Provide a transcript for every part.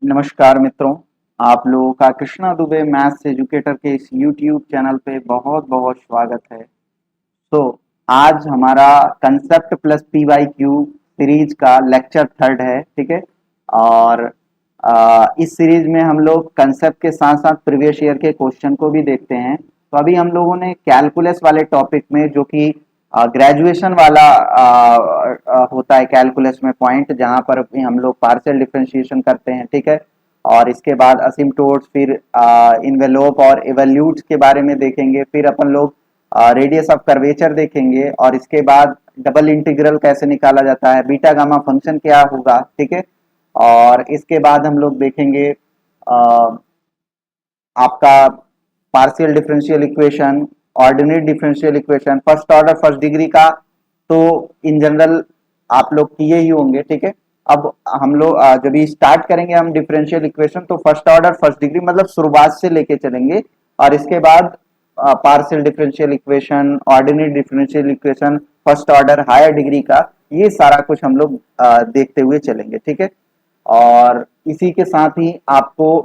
नमस्कार मित्रों। आप लोगों का कृष्णा दुबे मैथ्स एजुकेटर के इस यूट्यूब चैनल पे बहुत बहुत स्वागत है। तो आज हमारा concept plus P Y Q series का लेक्चर थर्ड है, ठीक है। और इस सीरीज में हम लोग कंसेप्ट के साथ साथ प्रीवियस ईयर के क्वेश्चन को भी देखते हैं। तो अभी हम लोगों ने कैलकुलस वाले टॉपिक में, जो कि ग्रेजुएशन वाला होता है कैलकुलस में पॉइंट, जहां पर भी हम लोग पार्शियल डिफरेंशिएशन करते हैं, ठीक है। और इसके बाद असिम्प्टोट्स, फिर इन्वेलोप और इवल्यूट्स के बारे में देखेंगे। फिर अपन लोग रेडियस ऑफ कर्वेचर देखेंगे, और इसके बाद डबल इंटीग्रल कैसे निकाला जाता है, बीटा गामा फंक्शन क्या होगा, ठीक है। और इसके बाद हम लोग देखेंगे आपका partial differential equation, ordinary differential equation, first order first degree का तो इन जनरल आप लोग किए ही होंगे, ठीक है। अब हम लोग जब भी स्टार्ट करेंगे हम डिफरेंशियल इक्वेशन, तो फर्स्ट ऑर्डर फर्स्ट डिग्री मतलब शुरुआत से लेके चलेंगे। और इसके बाद partial differential equation, ordinary differential equation, first order higher degree का, ये सारा कुछ हम लोग देखते हुए चलेंगे, ठीक है। और इसी के साथ ही आपको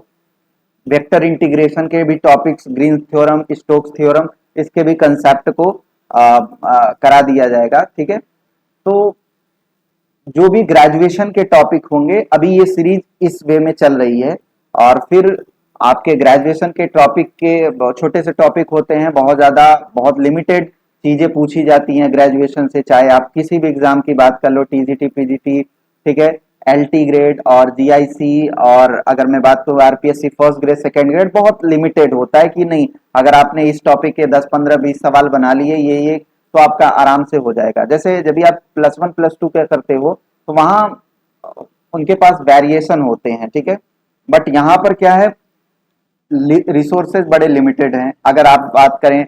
वेक्टर इंटीग्रेशन के भी topics, green theorem, Stokes theorem, इसके भी कंसेप्ट को करा दिया जाएगा, ठीक है। तो जो भी ग्रेजुएशन के टॉपिक होंगे, अभी ये सीरीज इस वे में चल रही है। और फिर आपके ग्रेजुएशन के टॉपिक के छोटे से टॉपिक होते हैं, बहुत ज्यादा बहुत लिमिटेड चीजें पूछी जाती हैं ग्रेजुएशन से, चाहे आप किसी भी एग्जाम की बात कर लो, टीजीटी, पीजीटी, ठीक है, एलटी ग्रेड और जीआईसी। और अगर मैं बात करूँ RPSC first grade second grade, बहुत लिमिटेड होता है कि नहीं, अगर आपने इस टॉपिक के 10 15 20 सवाल बना लिए ये तो आपका आराम से हो जाएगा। जैसे जब भी आप प्लस वन प्लस टू क्या करते हो, तो वहां उनके पास वेरिएशन होते हैं, ठीक है। बट यहाँ पर क्या है, रिसोर्सेज बड़े लिमिटेड हैं। अगर आप बात करें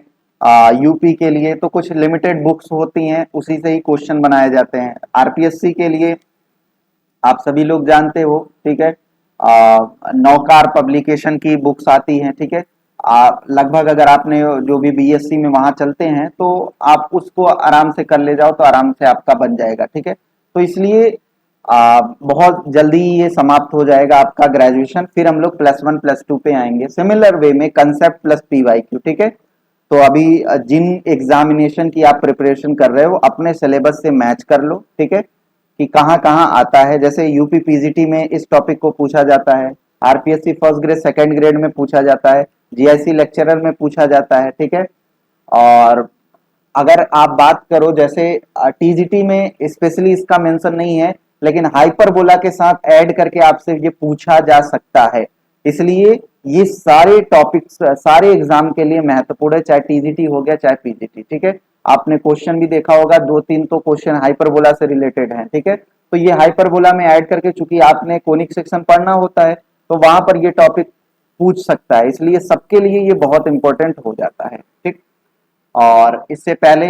यूपी के लिए, तो कुछ लिमिटेड बुक्स होती हैं, उसी से ही क्वेश्चन बनाए जाते हैं। आरपीएससी के लिए आप सभी लोग जानते हो, ठीक है, नौकार पब्लिकेशन की बुक्स आती हैं, ठीक है। लगभग अगर आपने जो भी बीएससी में वहां चलते हैं, तो आप उसको आराम से कर ले जाओ तो आराम से आपका बन जाएगा, ठीक है। तो इसलिए बहुत जल्दी ये समाप्त हो जाएगा आपका ग्रेजुएशन। फिर हम लोग प्लस वन प्लस टू पे आएंगे, सिमिलर वे में कंसेप्ट प्लस पीवाई क्यू, ठीक है। तो अभी जिन एग्जामिनेशन की आप प्रिपरेशन कर रहे हो, अपने सिलेबस से मैच कर लो, ठीक है, कि कहाँ कहाँ आता है। जैसे यूपी पीजीटी में इस टॉपिक को पूछा जाता है, RPSC first grade second grade में पूछा जाता है, जीआईसी लेक्चरर में पूछा जाता है, ठीक है। और अगर आप बात करो जैसे टीजीटी में स्पेशली इसका मेंशन नहीं है, लेकिन हाइपरबोला के साथ ऐड करके आपसे ये पूछा जा सकता है। इसलिए ये सारे टॉपिक्स सारे एग्जाम के लिए महत्वपूर्ण है, चाहे टीजीटी हो गया चाहे पीजीटी, ठीक है। आपने क्वेश्चन भी देखा होगा, दो तीन तो क्वेश्चन हाइपरबोला से रिलेटेड हैं, ठीक है। तो ये हाइपरबोला में ऐड करके, चूंकि आपने कोनिक सेक्शन पढ़ना होता है, तो वहां पर ये टॉपिक पूछ सकता है, इसलिए सबके लिए ये बहुत इंपॉर्टेंट हो जाता है, ठीक। और इससे पहले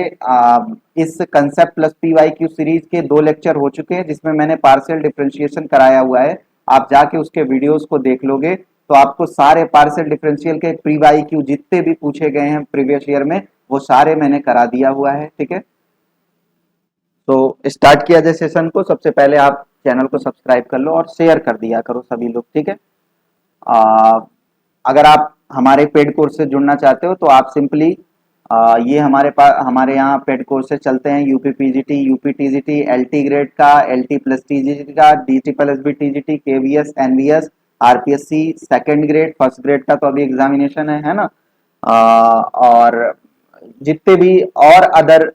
इस concept plus P Y Q series के 2 लेक्चर हो चुके हैं, जिसमें मैंने पार्शियल डिफरेंशिएशन कराया हुआ है। आप जाके उसके वीडियोस को देख लोगे तो आपको सारे पार्शियल डिफरेंशियल के पी वाई क्यू जितने भी पूछे गए हैं प्रीवियस ईयर में, वो सारे मैंने करा दिया हुआ है, ठीक है। तो स्टार्ट किया जाए सेशन को। सबसे पहले आप चैनल को सब्सक्राइब कर लो और शेयर कर दिया करो सभी लोग, ठीक है। आ, अगर आप हमारे पेड कोर्स से जुड़ना चाहते हो, तो आप सिंपली ये हमारे पास हमारे यहाँ पेड कोर्सेज चलते हैं, UP PGT, UP TGT, LT grade का, एलटी प्लस टीजीटी का, DT plus B TGT, KVS, NVS, RPSC second grade, first grade का तो अभी एग्जामिनेशन है ना। और जितने भी और अदर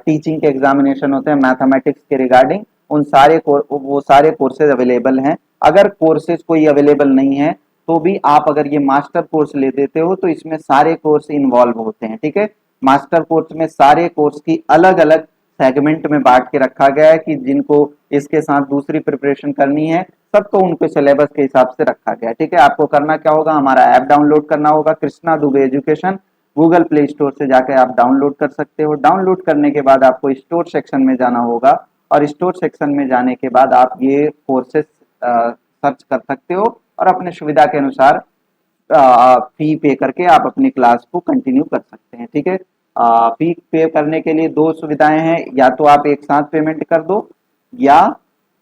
टीचिंग के एग्जामिनेशन होते हैं मैथमेटिक्स के रिगार्डिंग, उन सारे वो सारे कोर्सेज अवेलेबल हैं। अगर कोर्सेज कोई अवेलेबल नहीं है, तो भी आप अगर ये मास्टर कोर्स ले देते हो, तो इसमें सारे कोर्स इन्वॉल्व होते हैं, ठीक है। मास्टर कोर्स में सारे कोर्स की अलग अलग सेगमेंट में बांट के रखा गया है, कि जिनको इसके साथ दूसरी प्रिपरेशन करनी है, सबको उनके सिलेबस के हिसाब से रखा गया है, ठीक है। आपको करना क्या होगा, हमारा ऐप डाउनलोड करना होगा, Krishna Dubey education. Google play store से जाकर आप डाउनलोड कर सकते हो। डाउनलोड करने के बाद आपको स्टोर सेक्शन में जाना होगा, और स्टोर सेक्शन में जाने के बाद आप ये कोर्सेज सर्च कर सकते हो, और अपने सुविधा के अनुसार फी पे करके आप अपनी क्लास को कंटिन्यू कर सकते हैं, ठीक है। फी पे करने के लिए दो सुविधाएं हैं, या तो आप एक साथ पेमेंट कर दो, या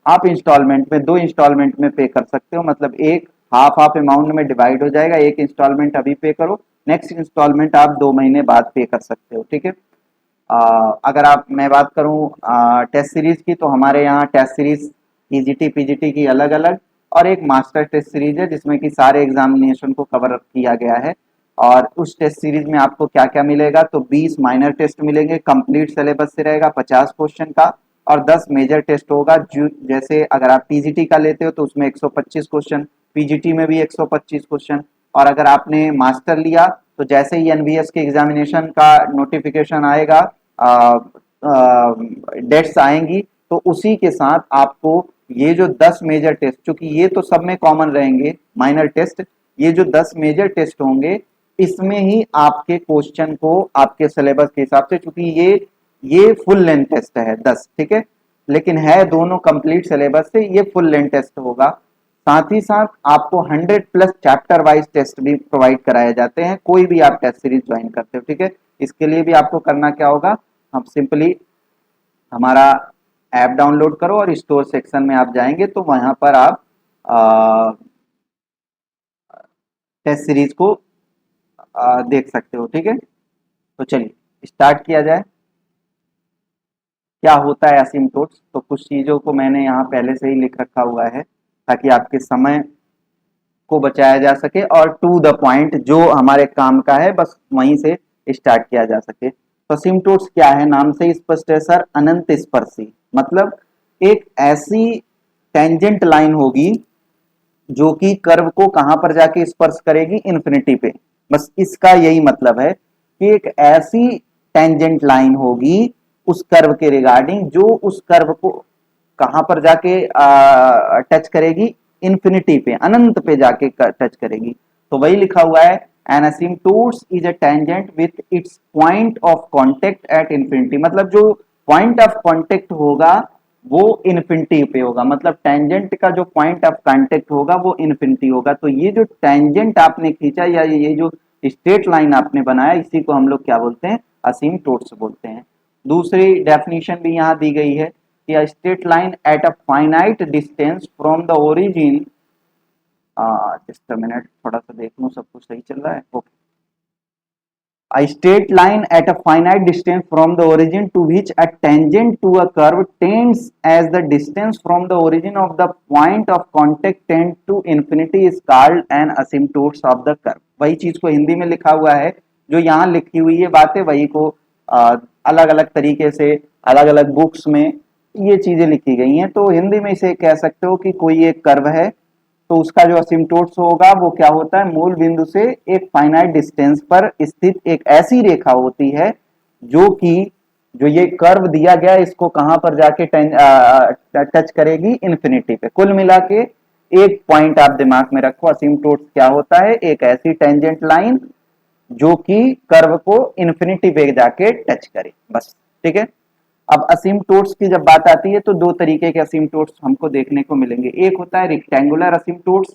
आप इंस्टॉलमेंट में, 2 इंस्टॉलमेंट में पे कर सकते हो, मतलब एक हाफ हाफ अमाउंट में डिवाइड हो जाएगा, एक इंस्टॉलमेंट अभी पे करो, नेक्स्ट इंस्टॉलमेंट आप 2 महीने बाद पे कर सकते हो, ठीक है। अगर आप मैं बात करूं टेस्ट सीरीज की, तो हमारे यहाँ टेस्ट सीरीज ईजीटी पीजीटी की अलग अलग, और एक मास्टर टेस्ट सीरीज है जिसमें कि सारे एग्जामिनेशन को कवर किया गया है। और उस टेस्ट सीरीज में आपको क्या क्या मिलेगा, तो 20 माइनर टेस्ट मिलेंगे, कंप्लीट सिलेबस से रहेगा, 50 क्वेश्चन का, और 10 मेजर टेस्ट होगा। जैसे अगर आप पीजीटी का लेते हो तो उसमें 125 क्वेश्चन, पीजीटी में भी 125 क्वेश्चन, और अगर आपने मास्टर लिया तो जैसे ही एनवीएस के एग्जामिनेशन का नोटिफिकेशन आएगा, डेट्स आएंगी, तो उसी के साथ आपको ये जो 10 मेजर टेस्ट, चूंकि ये तो सब में कॉमन रहेंगे माइनर टेस्ट, ये जो 10 मेजर टेस्ट होंगे इसमें ही आपके क्वेश्चन को आपके सिलेबस के हिसाब से, चूंकि ये फुल लेंथ टेस्ट है 10, ठीक है, लेकिन है दोनों कंप्लीट सिलेबस से, ये फुल लेंथ टेस्ट होगा। साथ ही साथ आपको 100 प्लस चैप्टर वाइज टेस्ट भी प्रोवाइड कराए जाते हैं, कोई भी आप टेस्ट सीरीज ज्वाइन करते हो, ठीक है। इसके लिए भी आपको करना क्या होगा, हम सिंपली हमारा ऐप डाउनलोड करो और स्टोर सेक्शन में आप जाएंगे तो वहां पर आप टेस्ट सीरीज को देख सकते हो, ठीक है। तो चलिए स्टार्ट किया जाए। क्या होता है असिम्प्टोट्स, तो कुछ चीजों को मैंने यहाँ पहले से ही लिख रखा हुआ है ताकि आपके समय को बचाया जा सके, और टू द पॉइंट जो हमारे काम का है बस वहीं से स्टार्ट किया जा सके। तो असिम्प्टोट्स क्या है, नाम से ही स्पष्ट है सर, अनंत स्पर्शी, मतलब एक ऐसी टेंजेंट लाइन होगी जो कि कर्व को कहां पर जाके स्पर्श करेगी, इन्फिनिटी पे। बस इसका यही मतलब है कि एक ऐसी टेंजेंट लाइन होगी उस कर्व के रिगार्डिंग जो उस कर्व को कहां पर जाके टच करेगी, इन्फिनिटी पे, अनंत पे जाके टच करेगी। तो वही लिखा हुआ है, an asymptotes is a tangent with its point of contact at infinity, मतलब जो पॉइंट ऑफ कांटेक्ट होगा वो इन्फिनिटी पे होगा, मतलब टेंजेंट का जो पॉइंट ऑफ कांटेक्ट होगा वो इन्फिनिटी होगा। तो ये जो टेंजेंट आपने खींचा या ये जो स्ट्रेट लाइन आपने बनाया, इसी को हम लोग क्या बोलते हैं, असिम्प्टोट्स बोलते हैं। दूसरी डेफिनेशन भी यहाँ दी गई है कि a straight line at a finite distance from the origin, just a minute, थोड़ा सा देख लूं सब कुछ सही चल रहा है, okay. A straight line at a finite distance from the origin to which a tangent to a curve tends as the distance from the origin of the point of contact tend to infinity is called an asymptotes of the curve। वही चीज को हिंदी में लिखा हुआ है, जो यहाँ लिखी हुई है बातें वही को अलग अलग तरीके से अलग अलग बुक्स में ये चीजें लिखी गई हैं। तो हिंदी में इसे कह सकते हो कि कोई एक कर्व है तो उसका जो असिम्प्टोट्स होगा वो क्या होता है, मूल बिंदु से एक फाइनाइट डिस्टेंस पर स्थित एक ऐसी रेखा होती है जो कि जो ये कर्व दिया गया इसको कहां पर जाके टच करेगी, इन्फिनिटी पे। कुल मिला के एक पॉइंट आप दिमाग में रखो, असिम्प्टोट्स क्या होता है, एक ऐसी टेंजेंट लाइन जो कि कर्व को इन्फिनिटी पे जाके टच करे, बस, ठीक है। अब असिम्प्टोट्स की जब बात आती है तो दो तरीके के असिम्प्टोट्स हमको देखने को मिलेंगे, एक होता है रेक्टेंगुलर असिम्प्टोट्स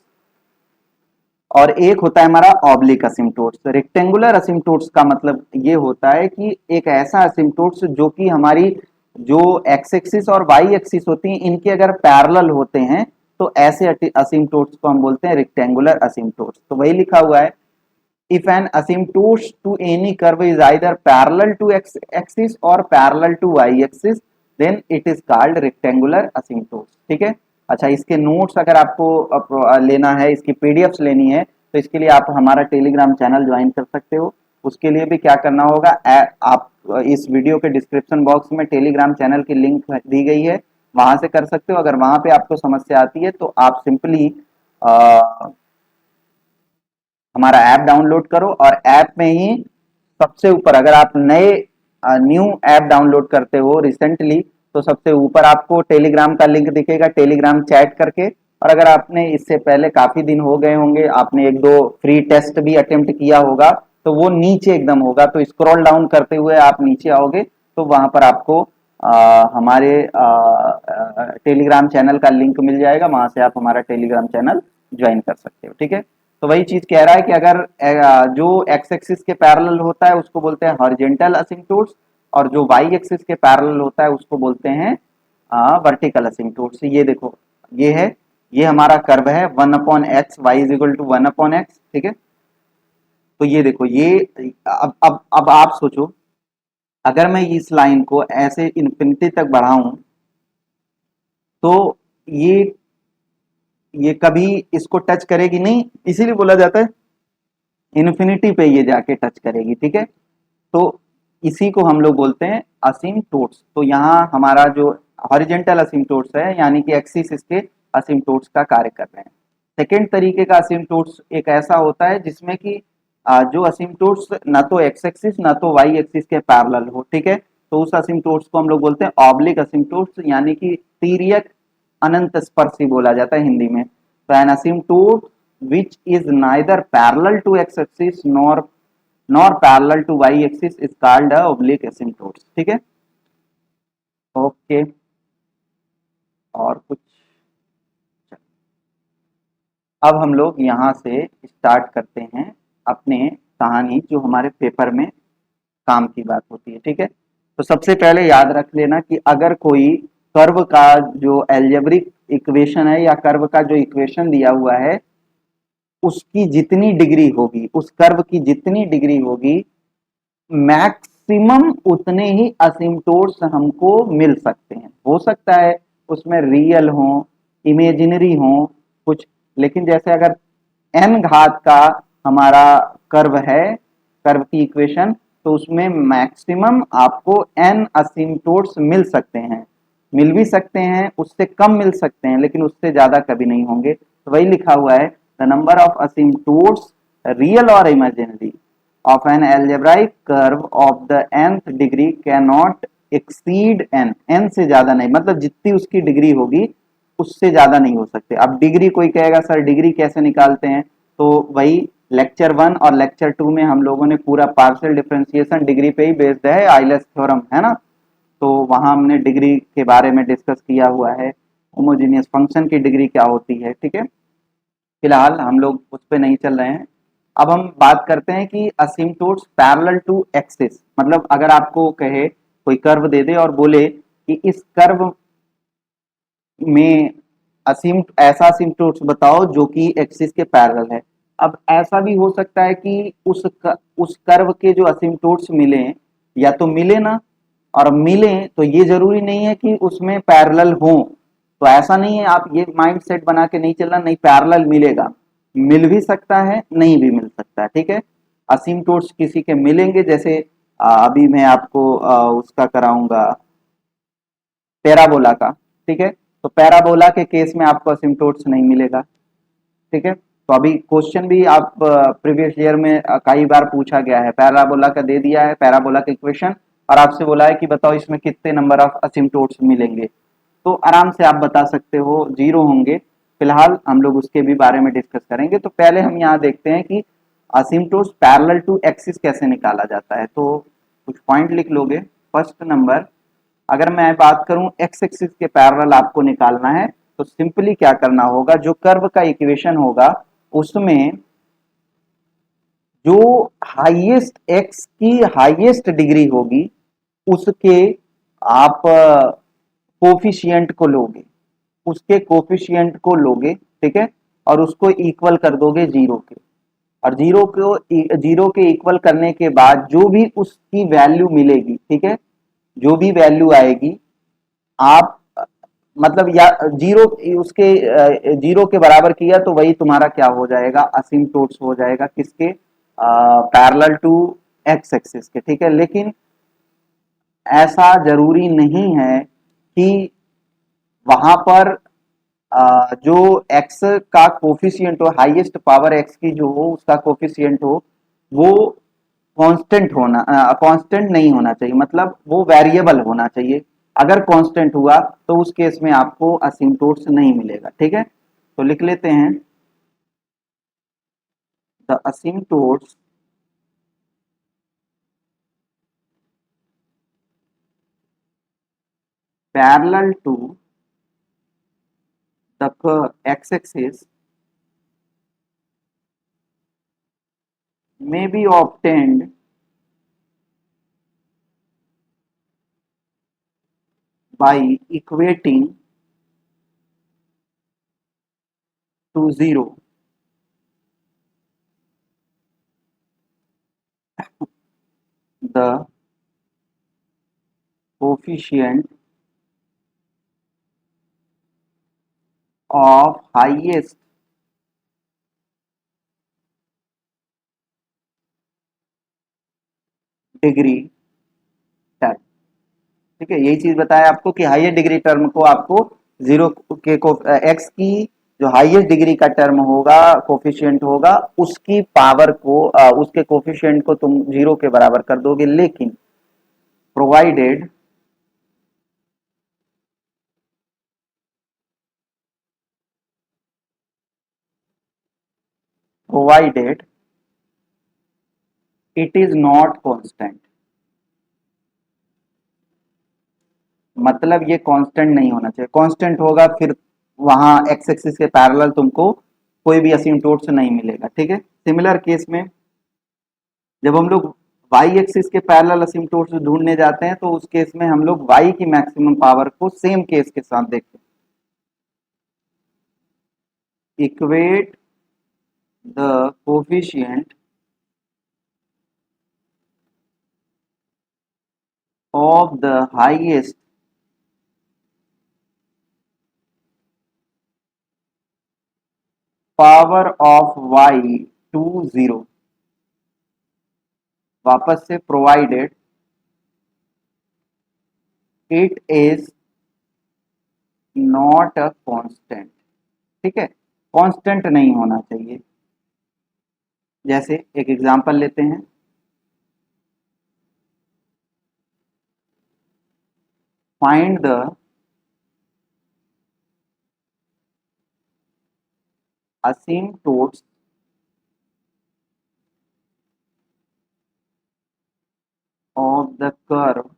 और एक होता है हमारा ऑब्लिक असिम्प्टोट्स। रेक्टेंगुलर असिम्प्टोट्स का मतलब ये होता है कि एक ऐसा असिम्प्टोट्स जो कि हमारी जो एक्स एक्सिस और वाई एक्सिस होती हैं इनके अगर पैरेलल होते हैं तो ऐसे असिम्प्टोट्स को हम बोलते हैं रेक्टेंगुलर असिम्प्टोट्स। तो वही लिखा हुआ है, if an asymptote to any curve is either parallel to x axis or parallel to y axis then it is called rectangular asymptote, ठीक है। अच्छा, इसके नोट्स अगर आपको लेना है, इसकी पीडीएफ्स लेनी है तो इसके लिए आप हमारा टेलीग्राम चैनल ज्वाइन कर सकते हो। उसके लिए भी क्या करना होगा, आप इस वीडियो के डिस्क्रिप्शन बॉक्स में टेलीग्राम चैनल की लिंक दी गई है, वहां से कर सकते हो। अगर वहां पे आपको समस्या आती है तो आप सिंपली हमारा ऐप डाउनलोड करो, और ऐप में ही सबसे ऊपर अगर आप नए न्यू ऐप डाउनलोड करते हो रिसेंटली तो सबसे ऊपर आपको टेलीग्राम का लिंक दिखेगा, टेलीग्राम चैट करके। और अगर आपने इससे पहले काफी दिन हो गए होंगे, आपने एक दो फ्री टेस्ट भी अटेम्प्ट किया होगा तो वो नीचे एकदम होगा, तो स्क्रॉल डाउन करते हुए आप नीचे आओगे तो वहां पर आपको हमारे टेलीग्राम चैनल का लिंक मिल जाएगा, वहां से आप हमारा टेलीग्राम चैनल ज्वाइन कर सकते हो, ठीक है। तो वही चीज कह रहा है कि अगर जो एक्स एक्सिस के पैरेलल होता है उसको बोलते हैं हॉरिजॉन्टल असिम्प्टोट्स, और जो वाई एक्सिस के पैरेलल होता है उसको बोलते हैं वर्टिकल असिम्प्टोट्स। ये देखो, ये है, ये हमारा कर्व है 1/x, y is equal to 1/x, ठीक है। तो ये देखो, ये अब आप सोचो, अगर मैं इस लाइन को ऐसे इन्फिनिटी तक बढ़ाऊं तो ये ये कभी इसको टच करेगी नहीं, इसीलिए बोला जाता है इन्फिनिटी पे ये जाके टच करेगी, ठीक है। तो इसी को हम लोग बोलते हैं असिम्प्टोट्स। तो यहाँ हमारा जो हॉरिजेंटल असिम्प्टोट्स है, यानी कि एक्सिस इसके असिम्प्टोट्स का कार्य कर रहे हैं। सेकेंड तरीके का असिम्प्टोट्स एक ऐसा होता है जिसमें कि जो असिम्प्टोट्स ना तो एक्स एक्सिस ना तो वाई एक्सिस के पैरेलल हो, ठीक है। तो उस असिम्प्टोट्स को हम लोग बोलते हैं ऑब्लिक असिम्प्टोट्स, यानी कि तिर्यक अनंत स्पर्शी बोला जाता है हिंदी में। तो N असिम्प्टोट which is neither parallel to x axis nor parallel to y axis is called a oblique asymptotes, ठीक है। ओके, और कुछ? अब हम लोग यहाँ से स्टार्ट करते हैं अपने कहानी, जो हमारे पेपर में काम की बात होती है, ठीक है। तो सबसे पहले याद रख लेना कि अगर कोई कर्व का जो एल्जेब्रिक इक्वेशन है या कर्व का जो इक्वेशन दिया हुआ है, उसकी जितनी डिग्री होगी, उस कर्व की जितनी डिग्री होगी, मैक्सिमम उतने ही असिम्प्टोट्स हमको मिल सकते हैं। हो सकता है उसमें रियल हो, इमेजिनरी हो कुछ, लेकिन जैसे अगर n घात का हमारा कर्व है, कर्व की इक्वेशन, तो उसमें मैक्सिमम आपको n असिम्प्टोट्स मिल सकते हैं। मिल भी सकते हैं, उससे कम मिल सकते हैं, लेकिन उससे ज्यादा कभी नहीं होंगे। तो वही लिखा हुआ है, द नंबर ऑफ असिम्प्टोट्स रियल और imaginary of an algebraic curve of the nth degree cannot exceed n, n से ज्यादा नहीं, मतलब जितनी उसकी डिग्री होगी उससे ज्यादा नहीं हो सकते। अब डिग्री, कोई कहेगा सर डिग्री कैसे निकालते हैं, तो वही लेक्चर 1 और लेक्चर 2 में हम लोगों ने पूरा पार्शियल डिफरेंशिएशन डिग्री पे ही बेस्ड है, आइलर्स थ्योरम है ना। तो वहां हमने डिग्री के बारे में डिस्कस किया हुआ है, होमोजीनियस फंक्शन की डिग्री क्या होती है, ठीक है। फिलहाल हम लोग उस पर नहीं चल रहे हैं। अब हम बात करते हैं कि असिम्प्टोट्स पैरेलल टू एक्सिस, मतलब अगर आपको कहे, कोई कर्व दे दे और बोले कि इस कर्व में ऐसा असिम्प्टोट्स बताओ जो कि एक्सिस के पैरेलल है। अब ऐसा भी हो सकता है कि उस कर्व के जो असिम्प्टोट्स मिले, या तो मिले ना, और मिले तो ये जरूरी नहीं है कि उसमें पैरेलल हो। तो ऐसा नहीं है, आप ये माइंड सेट बना के नहीं चलना नहीं पैरेलल मिलेगा, मिल भी सकता है, नहीं भी मिल सकता है, ठीक है। असिम्प्टोट्स किसी के मिलेंगे, जैसे अभी मैं आपको उसका कराऊंगा पैराबोला का, ठीक है। तो पैराबोला के केस में आपको असिम्प्टोट्स नहीं मिलेगा, ठीक है। तो अभी क्वेश्चन भी आप प्रीवियस ईयर में कई बार पूछा गया है, पैराबोला का दे दिया है, पैराबोला का इक्वेशन, और आपसे बोला है कि बताओ इसमें कितने नंबर ऑफ असिम्प्टोट्स मिलेंगे। तो आराम से आप बता सकते हो, 0 होंगे। फिलहाल हम लोग उसके भी बारे में डिस्कस करेंगे। तो पहले हम यहाँ देखते हैं कि असिम्प्टोट्स पैरेलल टू एक्सिस कैसे निकाला जाता है। तो कुछ पॉइंट लिख लोगे। फर्स्ट नंबर, अगर मैं बात करूं एक्स एक्सिस के पैरेलल आपको निकालना है, तो सिंपली क्या करना होगा, जो कर्व का इक्वेशन होगा उसमें जो हाईएस्ट एक्स की हाईएस्ट डिग्री होगी, उसके आप कोफिशिएंट को लोगे, उसके कोफिशिएंट को लोगे, ठीक है, और उसको इक्वल कर दोगे 0 के। और 0 के इक्वल करने के बाद जो भी उसकी वैल्यू मिलेगी, ठीक है, जो भी वैल्यू आएगी, आप मतलब या 0 उसके 0 के बराबर किया तो वही तुम्हारा क्या हो जाएगा, असिम्प्टोट्स हो जाएगा, किसके, पैरेलल टू एक्स एक्सिस के, ठीक है। लेकिन ऐसा जरूरी नहीं है कि वहां पर जो x का कोफिशिएंट हो, हाईएस्ट पावर x की जो हो उसका कोफिशिएंट हो, वो कांस्टेंट नहीं होना चाहिए, मतलब वो वेरिएबल होना चाहिए। अगर कांस्टेंट हुआ तो उस केस में आपको असिम्प्टोट्स नहीं मिलेगा, ठीक है। तो लिख लेते हैं, the asymptotes parallel to the x axis may be obtained by equating to 0 the coefficient of highest degree term. ठीक है, यही चीज बताया आपको कि हाईएस्ट डिग्री टर्म को आपको जीरो के को एक्स की जो हाईएस्ट डिग्री का टर्म होगा, कोफिशिएंट होगा, उसकी पावर को उसके कोफिशिएंट को तुम जीरो के बराबर कर दोगे, लेकिन provided provided it is not constant. मतलब ये कांस्टेंट नहीं होना चाहिए, कांस्टेंट होगा फिर वहां एक्स एक्सिस के पैरेलल तुमको कोई भी असिम्प्टोट्स नहीं मिलेगा। ठीक है, सिमिलर केस में जब हम लोग वाई एक्सिस के पैरेलल असिम्प्टोट्स ढूंढने जाते हैं तो उस केस में हम लोग वाई की मैक्सिमम पावर को सेम केस के साथ देखते हैं, equate the coefficient of the highest power of y to 0। वापस से provided it is not a constant. ठीक है, कांस्टेंट नहीं होना चाहिए। जैसे एक एग्जांपल लेते हैं, find the asymptotes of the curve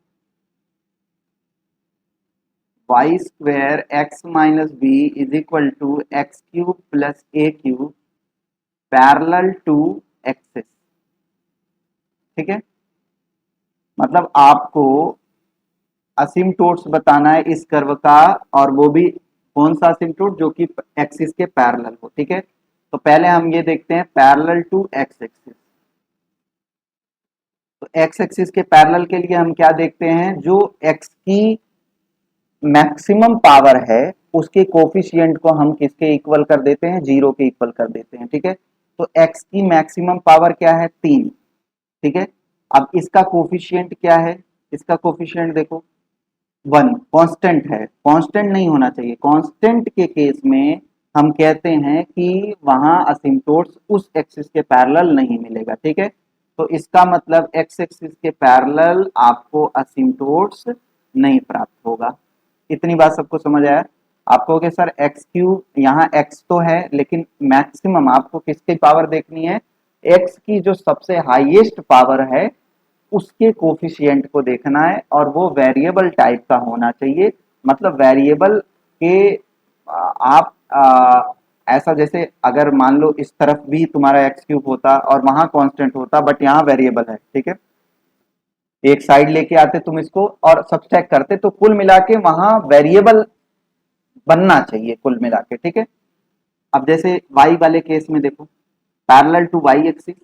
y square x minus b is equal to x cube plus a cube parallel to axis. ठीक है, मतलब आपको असिम्प्टोट्स बताना है इस कर्व का, और वो भी कौन सा असिम्प्टोट, जो कि एक्सिस के पैरेलल हो। ठीक है, तो पहले हम ये देखते हैं पैरेलल टू एक्स एक्सिस। तो एक्स एक्सिस के पैरेलल के लिए हम क्या देखते हैं, जो एक्स की मैक्सिमम पावर है उसके कोफिशिएंट को हम किसके इक्वल कर देते हैं, जीरो के इक्वल कर देते हैं। ठीक है, तो एक्स की मैक्सिमम पावर क्या है, 3। ठीक है, अब इसका कोफिशिएंट क्या है, इसका कोफिशिएंट देखो 1, कांस्टेंट है, कांस्टेंट नहीं होना चाहिए। कांस्टेंट के केस में हम कहते हैं कि वहां असिम्प्टोट्स उस एक्सिस के पैरेलल नहीं मिलेगा। ठीक है, तो इसका मतलब एक्स एक्सिस के पैरेलल आपको असिम्प्टोट्स नहीं प्राप्त होगा। इतनी बात सबको समझ आया? आप कहोगे सर एक्स क्यूब, यहाँ एक्स तो है लेकिन मैक्सिमम आपको किसकी पावर देखनी है, एक्स की जो सबसे हाईएस्ट पावर है उसके कोफिशिएंट को देखना है, और वो वेरिएबल टाइप का होना चाहिए। मतलब वेरिएबल के आप ऐसा जैसे अगर मान लो इस तरफ भी तुम्हारा एक्स क्यूब होता और वहां कांस्टेंट होता, बट यहाँ वेरिएबल है। ठीक है, एक साइड लेके आते तुम इसको और सब्सट्रैक्ट करते, तो कुल मिला के वहां वेरिएबल बनना चाहिए कुल मिला के। ठीक है, अब जैसे y वाले केस में देखो, पैरेलल टू y एक्सिस,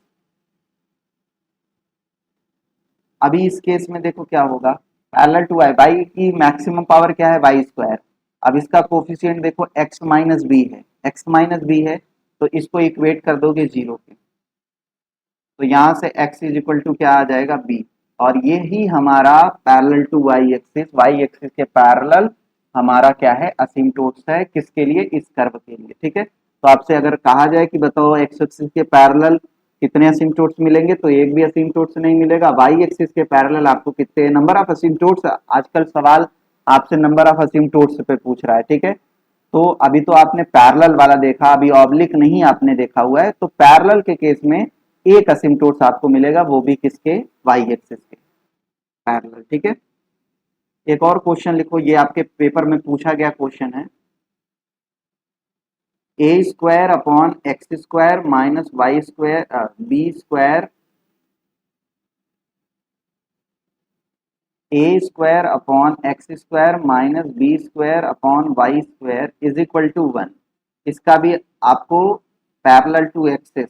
अभी इस केस में देखो क्या होगा, पैरेलल टू y की मैक्सिमम पावर क्या है, वाई स्क्वायर। अब इसका कोफिशिएंट देखो x माइनस बी है, x माइनस बी है, तो इसको इक्वेट कर दोगे जीरो के, तो यहां से x इज इक्वल टू क्या आ जाएगा, b। और ये ही हमारा पैरेलल टू y एक्सिस के पैरेलल हमारा क्या है, असिम्प्टोट्स है। किसके लिए, इस कर्व के लिए। ठीक है, तो आपसे अगर कहा जाए कि बताओ एक्स एक्सिस के पैरेलल कितने असिम्प्टोट्स मिलेंगे, तो एक भी असिम्प्टोट्स नहीं मिलेगा। वाई एक्सिस के पैरेलल आपको कितने नंबर ऑफ असिम्प्टोट्स, आजकल सवाल आपसे नंबर ऑफ असिम्प्टोट्स पे पूछ रहा है। ठीक है, तो अभी तो आपने पैरेलल वाला देखा, अभी ऑब्लिक नहीं आपने देखा हुआ है। तो पैरेलल के केस में एक असिम्प्टोट्स आपको मिलेगा, वो भी किसके, वाई एक्सिस के पैरेलल। ठीक है, एक और क्वेश्चन लिखो, ये आपके पेपर में पूछा गया क्वेश्चन है, a square upon x square minus y square b square a square upon x square minus b square upon y square is equal to 1। इसका भी आपको पैरेलल टू एक्सिस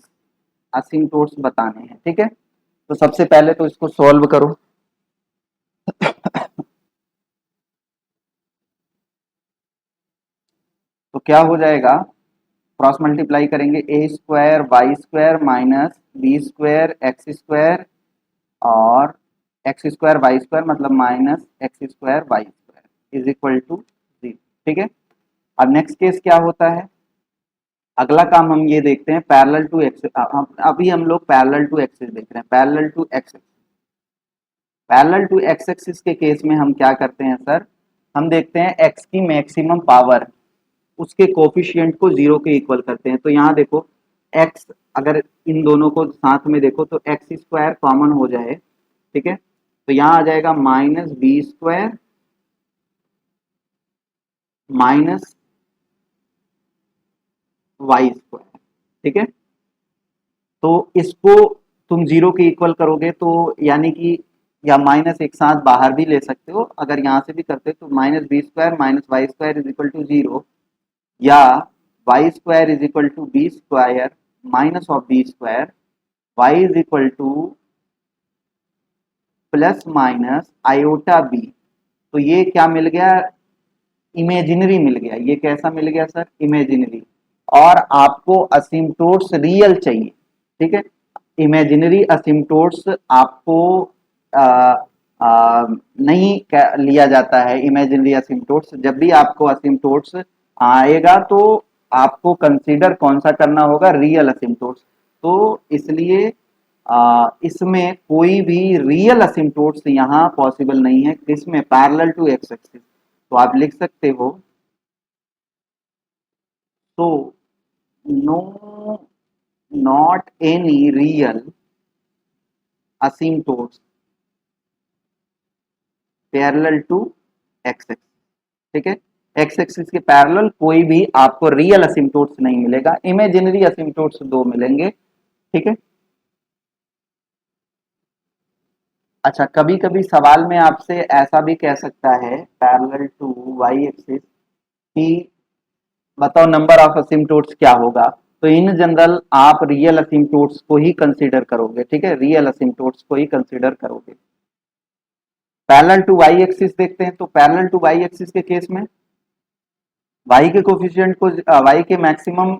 असिम्प्टोट्स बताने हैं, ठीक है। तो सबसे पहले तो इसको सॉल्व करो। तो क्या हो जाएगा, क्रॉस मल्टीप्लाई करेंगे, a square y square minus b square x square और एक्स स्क्वायर वाई स्क्वायर मतलब minus x square y square is equal to 0, ठीक है। अब नेक्स्ट केस क्या होता है, अगला काम हम ये देखते हैं पैरेलल टू एक्सिस। अभी हम लोग पैरेलल टू एक्सिस देख रहे हैं, parallel to axis. Parallel to x axis के केस में हम क्या करते हैं सर, हम देखते हैं एक्स की मैक्सिमम पावर, उसके कोफिशिएंट को 0 के इक्वल करते हैं। तो यहाँ देखो एक्स, अगर इन दोनों को साथ में देखो तो एक्स स्क्वायर कॉमन हो जाए, ठीक है। तो यहाँ आ जाएगा minus b square minus y square, ठीक है। तो इसको तुम 0 के इक्वल करोगे तो यानी कि, या माइनस एक साथ बाहर भी ले सकते हो, अगर यहाँ से भी करते हो तो minus b square minus y square is equal to 0, या y square is equal to b square minus of b square, y is equal to plus minus iota b. तो ये क्या मिल गया, इमेजिनरी मिल गया। ये कैसा मिल गया सर, इमेजिनरी। और आपको असिम्प्टोट्स रियल चाहिए, ठीक है। इमेजिनरी असिम्प्टोट्स आपको आ, नहीं लिया जाता है। इमेजिनरी असिम्प्टोट्स, जब भी आपको असिम्प्टोट्स आएगा तो आपको कंसीडर कौन सा करना होगा, रियल असिम्प्टोट्स। तो इसलिए इसमें कोई भी रियल असिम्प्टोट्स यहाँ पॉसिबल नहीं है, इसमें पैरेलल टू एक्स एक्सिस। तो आप लिख सकते हो, तो no, not any real asymptotes parallel to x axis, ठीक है। एक्स एक्सिस के पैरेलल कोई भी आपको रियल असिम्प्टोट्स नहीं मिलेगा, इमेजिनरी असिम्प्टोट्स दो मिलेंगे, ठीक है। अच्छा, कभी कभी सवाल में आपसे ऐसा भी कह सकता है पैरेलल टू वाई एक्सिस कि बताओ नंबर ऑफ असिम्प्टोट्स क्या होगा। तो इन जनरल आप रियल असिम्प्टोट्स को ही कंसीडर करोगे, ठीक है, रियल असिम्प्टोट्स को ही कंसीडर करोगे। पैरेलल टू वाई एक्सिस देखते हैं। तो पैरेलल टू वाई एक्सिस के केस में वाई के कोफिशिएंट को, वाई के मैक्सिमम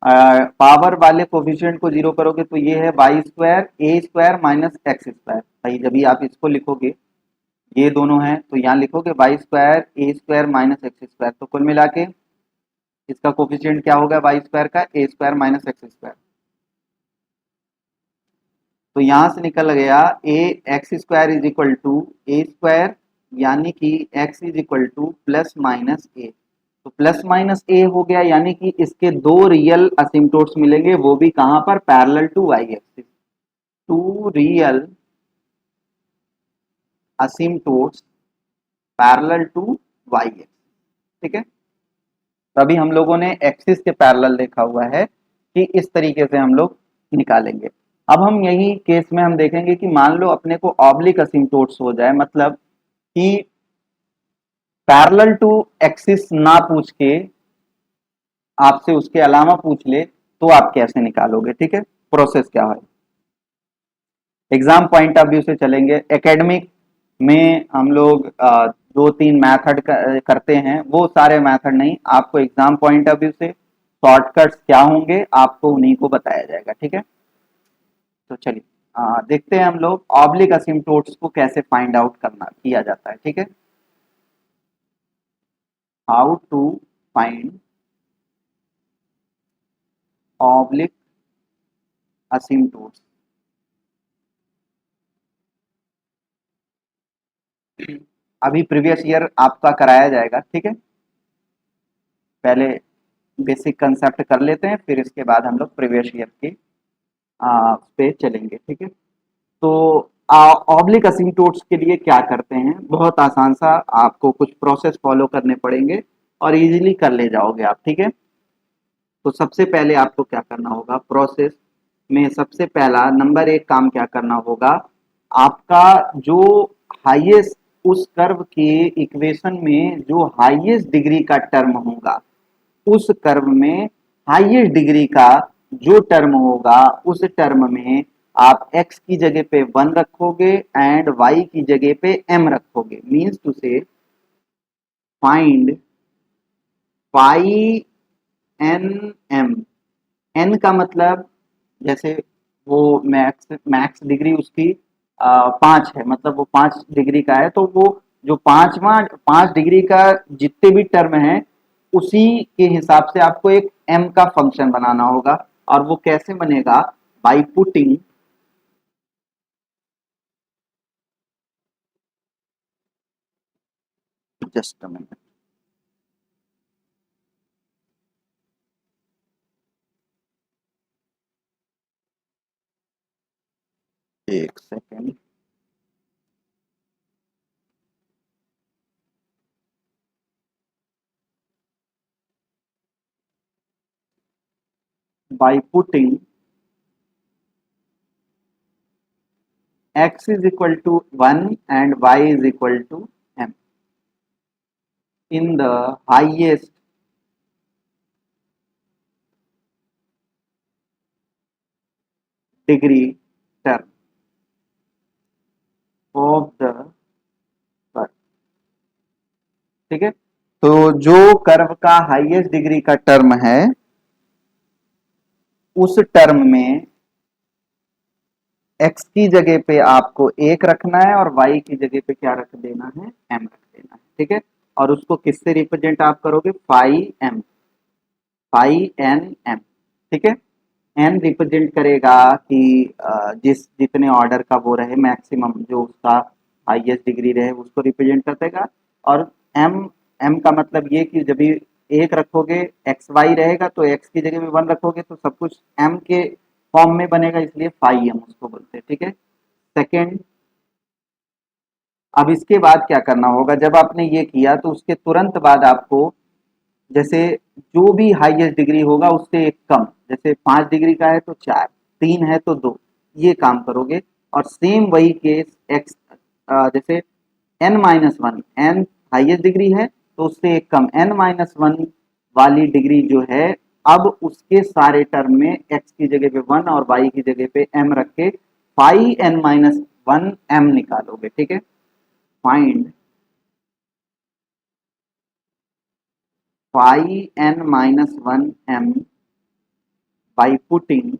पावर वाले कोफिशिएंट को 0 करोगे तो ये है Y square a square minus x square. भाई जब भी आप इसको लिखोगे, ये दोनों हैं तो यहाँ लिखोगे Y square a square minus x square. तो कुल मिला के इसका कोफिशिएंट क्या होगा वाई स्क्वायर का, a square minus x square. तो यहां से निकल गया a x square is equal to a square, यानी कि x is equal to plus minus a. तो प्लस माइनस ए हो गया, यानी कि इसके दो रियल असिम्प्टोट्स मिलेंगे, वो भी कहां पर, parallel to y axis. Two real asymptotes parallel to y axis, ठीक है। तभी हम लोगों ने एक्सिस के पैरेलल देखा हुआ है कि इस तरीके से हम लोग निकालेंगे। अब हम यही केस में हम देखेंगे कि मान लो अपने को ऑब्लिक असिम्प्टोट्स हो जाए, मतलब कि पैरेलल टू एक्सिस ना पूछ के आपसे उसके अलावा पूछ ले, तो आप कैसे निकालोगे, ठीक है। प्रोसेस क्या है, एग्जाम पॉइंट ऑफ व्यू से चलेंगे। एकेडमिक में हम लोग दो तीन मेथड करते हैं, वो सारे मेथड नहीं, आपको एग्जाम पॉइंट ऑफ व्यू से शॉर्टकट्स क्या होंगे आपको उन्हीं को बताया जाएगा, ठीक है। तो चलिए देखते हैं हम लोग ऑब्लिक असिम्प्टोट्स को कैसे फाइंड आउट करना किया जाता है, ठीक है। How to find oblique asymptotes. अभी प्रीवियस ईयर आपका कराया जाएगा, ठीक है। पहले बेसिक कंसेप्ट कर लेते हैं, फिर इसके बाद हम लोग प्रीवियस ईयर के पे चलेंगे, ठीक है। तो ऑब्लिक असिम्प्टोट्स के लिए क्या करते हैं, बहुत आसान सा, आपको कुछ प्रोसेस फॉलो करने पड़ेंगे और इजीली कर ले जाओगे आप, ठीक है। तो सबसे पहले आपको क्या करना होगा, प्रोसेस में सबसे पहला नंबर एक काम क्या करना होगा, आपका जो हाईएस्ट उस कर्व के इक्वेशन में जो हाईएस्ट डिग्री का टर्म होगा, उस कर्व में हाईएस्ट डिग्री का जो टर्म होगा, उस टर्म में आप x की जगह पे 1 रखोगे एंड y की जगह पे m रखोगे। मीन्स टू से फाइंड पाई एन एम। एन का मतलब जैसे वो मैक्स मैक्स डिग्री उसकी 5 है, मतलब वो 5 डिग्री का है, तो वो जो 5 डिग्री का जितने भी टर्म है उसी के हिसाब से आपको एक एम का फंक्शन बनाना होगा। और वो कैसे बनेगा? By putting just a minute, एक second. By putting x is equal to 1 and y is equal to m in the highest degree term of the curve। ठीक है, तो जो कर्व का हाईएस्ट डिग्री का टर्म है, उस टर्म में x की जगह पे आपको 1 रखना है और y की जगह पे क्या रख देना है? m रख देना है। ठीक है, और उसको किससे रिप्रेजेंट आप करोगे? Phi m, phi n m. ठीक है, एन रिप्रेजेंट करेगा कि जिस जितने ऑर्डर का वो रहे, मैक्सिमम जो उसका हाईएस्ट डिग्री रहे उसको रिप्रेजेंट करेगा। और एम, एम का मतलब ये कि जब भी 1 रखोगे एक्स वाई रहेगा, तो एक्स की जगह में 1 रखोगे तो सब कुछ एम के फॉर्म में बनेगा, इसलिए फाई एम उसको बोलते हैं। ठीक है, सेकेंड। अब इसके बाद क्या करना होगा? जब आपने ये किया तो उसके तुरंत बाद आपको, जैसे जो भी हाईएस्ट डिग्री होगा उससे एक कम, जैसे 5 डिग्री का है तो 4, 3 है तो 2, ये काम करोगे। और सेम वही केस एक्स, जैसे n-1, n हाईएस्ट डिग्री है तो उससे एक कम n-1 वाली डिग्री जो है, अब उसके सारे टर्म में x की जगह पे 1 और y की जगह पे m रख के फाई n-1 m निकालोगे। ठीक है, find phi n-1 m by putting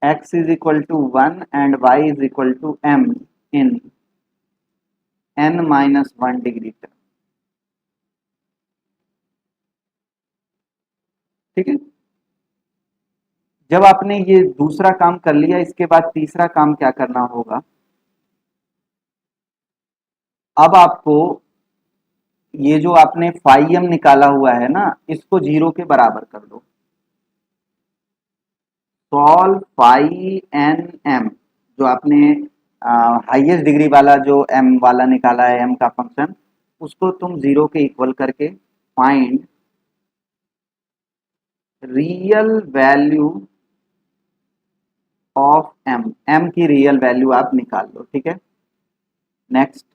x is equal to 1 and y is equal to m in n-1 degree तक। ठीक है, जब आपने ये दूसरा काम कर लिया, इसके बाद तीसरा काम क्या करना होगा? अब आपको ये जो आपने फाई एम निकाला हुआ है ना, इसको 0 के बराबर कर दो। सॉल्व फाई एन एम, जो आपने हाईएस्ट डिग्री वाला जो एम वाला निकाला है, एम का फंक्शन, उसको तुम 0 के इक्वल करके find real value of m, m की रियल वैल्यू आप निकाल लो। ठीक है, नेक्स्ट।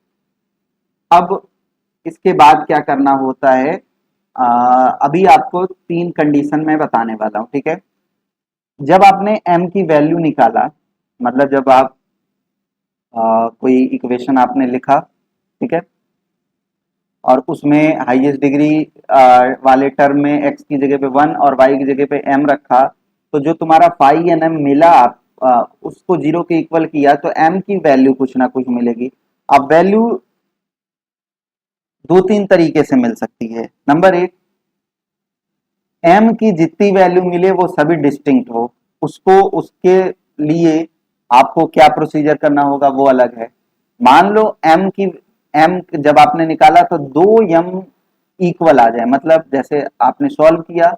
अब इसके बाद क्या करना होता है? अभी आपको 3 कंडीशन मैं बताने वाला हूं। ठीक है, जब आपने m की वैल्यू निकाला, मतलब जब आप कोई इक्वेशन आपने लिखा, ठीक है, और उसमें हाईएस्ट डिग्री वाले टर्म में x की जगह पे 1 और y की जगह पे m रखा, तो जो तुम्हारा फाई एन एम मिला, आप उसको 0 के इक्वल किया तो m की वैल्यू कुछ ना कुछ मिलेगी। अब वैल्यू 2-3 तरीके से मिल सकती है। नंबर 1, m की जितनी वैल्यू मिले वो सभी डिस्टिंक्ट हो, उसको उसके लिए आपको क्या प्रोसीजर करना होगा वो अलग है। मान लो m जब आपने निकाला तो 2m इक्वल आ जाए, मतलब जैसे आपने सॉल्व किया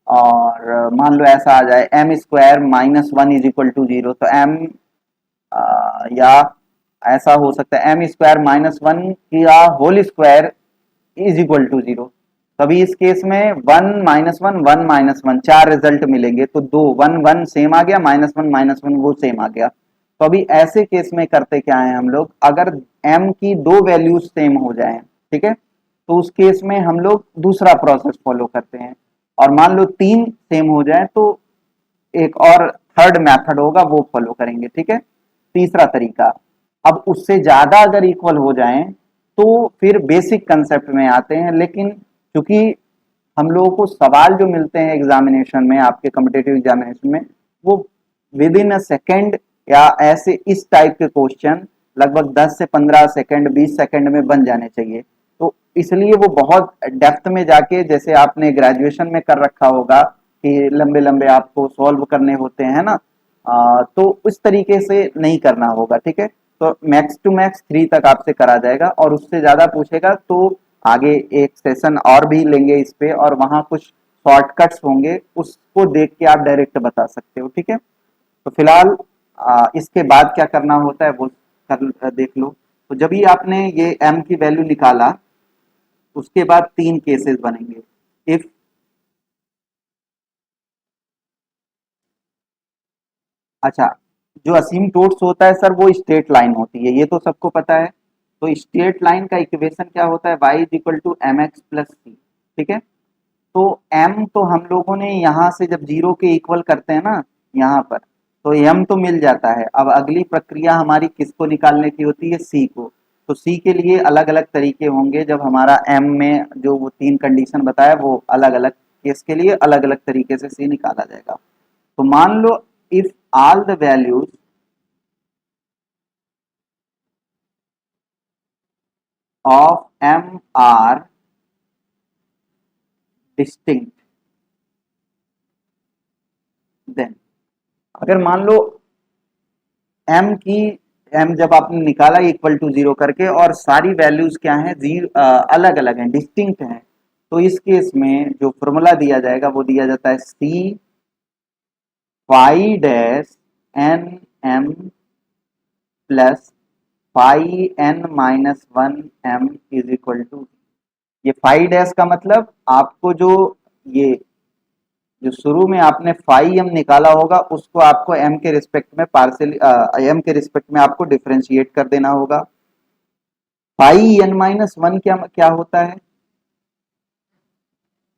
और मान लो ऐसा आ जाए m² - 1 इज इक्वल टू 0, तो m या ऐसा हो सकता है m² - 1 या whole square is equal to 0। तभी इस केस में 1 - 1 1 - 1 चार रिजल्ट मिलेंगे, तो दो 1 1 सेम आ गया, -1 - 1 वो सेम आ गया। तो अभी ऐसे केस में करते क्या है हम लोग, अगर m की दो वैल्यूज सेम हो जाएं, ठीक है, तो उस केस में हम लोग दूसरा प्रोसेस फॉलो करते हैं। और मान लो तीन सेम हो जाए तो एक और थर्ड मेथड होगा वो फॉलो करेंगे, ठीक है, तीसरा तरीका। अब उससे ज्यादा अगर इक्वल हो जाएं तो फिर बेसिक कंसेप्ट में आते हैं, लेकिन क्योंकि हम लोगों को सवाल जो मिलते हैं एग्जामिनेशन में, आपके कॉम्पिटेटिव एग्जामिनेशन में, वो विद इन अ सेकेंड या ऐसे इस टाइप के क्वेश्चन लगभग 10 से 15 सेकंड 20 सेकंड में बन जाने चाहिए। तो इसलिए वो बहुत डेप्थ में जाके, जैसे आपने ग्रेजुएशन में कर रखा होगा कि लंबे लंबे आपको सॉल्व करने होते हैं ना, तो उस तरीके से नहीं करना होगा, ठीक है। तो मैक्स टू मैक्स 3 तक आपसे करा जाएगा, और उससे ज्यादा पूछेगा तो आगे एक सेशन और भी लेंगे इस पे, और वहां कुछ शॉर्टकट्स होंगे, उसको देख के आप डायरेक्ट बता सकते हो, ठीक है। तो फिलहाल इसके बाद क्या करना होता है वो देख लो। तो जब ही आपने ये m की वैल्यू निकाला, उसके बाद तीन केसेस बनेंगे। इफ अच्छा, जो असीमटोट्स होता है सर वो स्ट्रेट लाइन होती है, ये तो सबको पता है। तो स्ट्रेट लाइन का इक्वेशन क्या होता है, y is equal to m x plus c, ठीक है। तो m तो हम लोगों ने यहाँ से जब जीरो के इक्वल करते हैं ना यहाँ पर, तो m तो मिल जाता है। अब अगली प्रक्रिया हमारी किसको निकालने की होती है, c को। तो c के लिए अलग अलग तरीके होंगे, जब हमारा m में जो वो तीन कंडीशन बताया वो अलग अलग केस के लिए अलग अलग तरीके से c निकाला जाएगा। तो मान लो if all the values of m are distinct, then अगर मान लो m की m जब आपने निकाला इक्वल टू जीरो करके, और सारी वैल्यूज क्या हैं, जीरो अलग अलग हैं, डिस्टिंक्ट हैं, तो इस केस में जो फॉर्मूला दिया जाएगा वो दिया जाता है c phi dash n m plus phi n minus one m is equal to. ये फाई डैश का मतलब आपको जो ये जो शुरू में आपने फाई एम निकाला होगा उसको आपको एम के रिस्पेक्ट में पार्शियल एम के रिस्पेक्ट में आपको डिफरेंशिएट कर देना होगा। फाई एन माइनस वन क्या क्या होता है,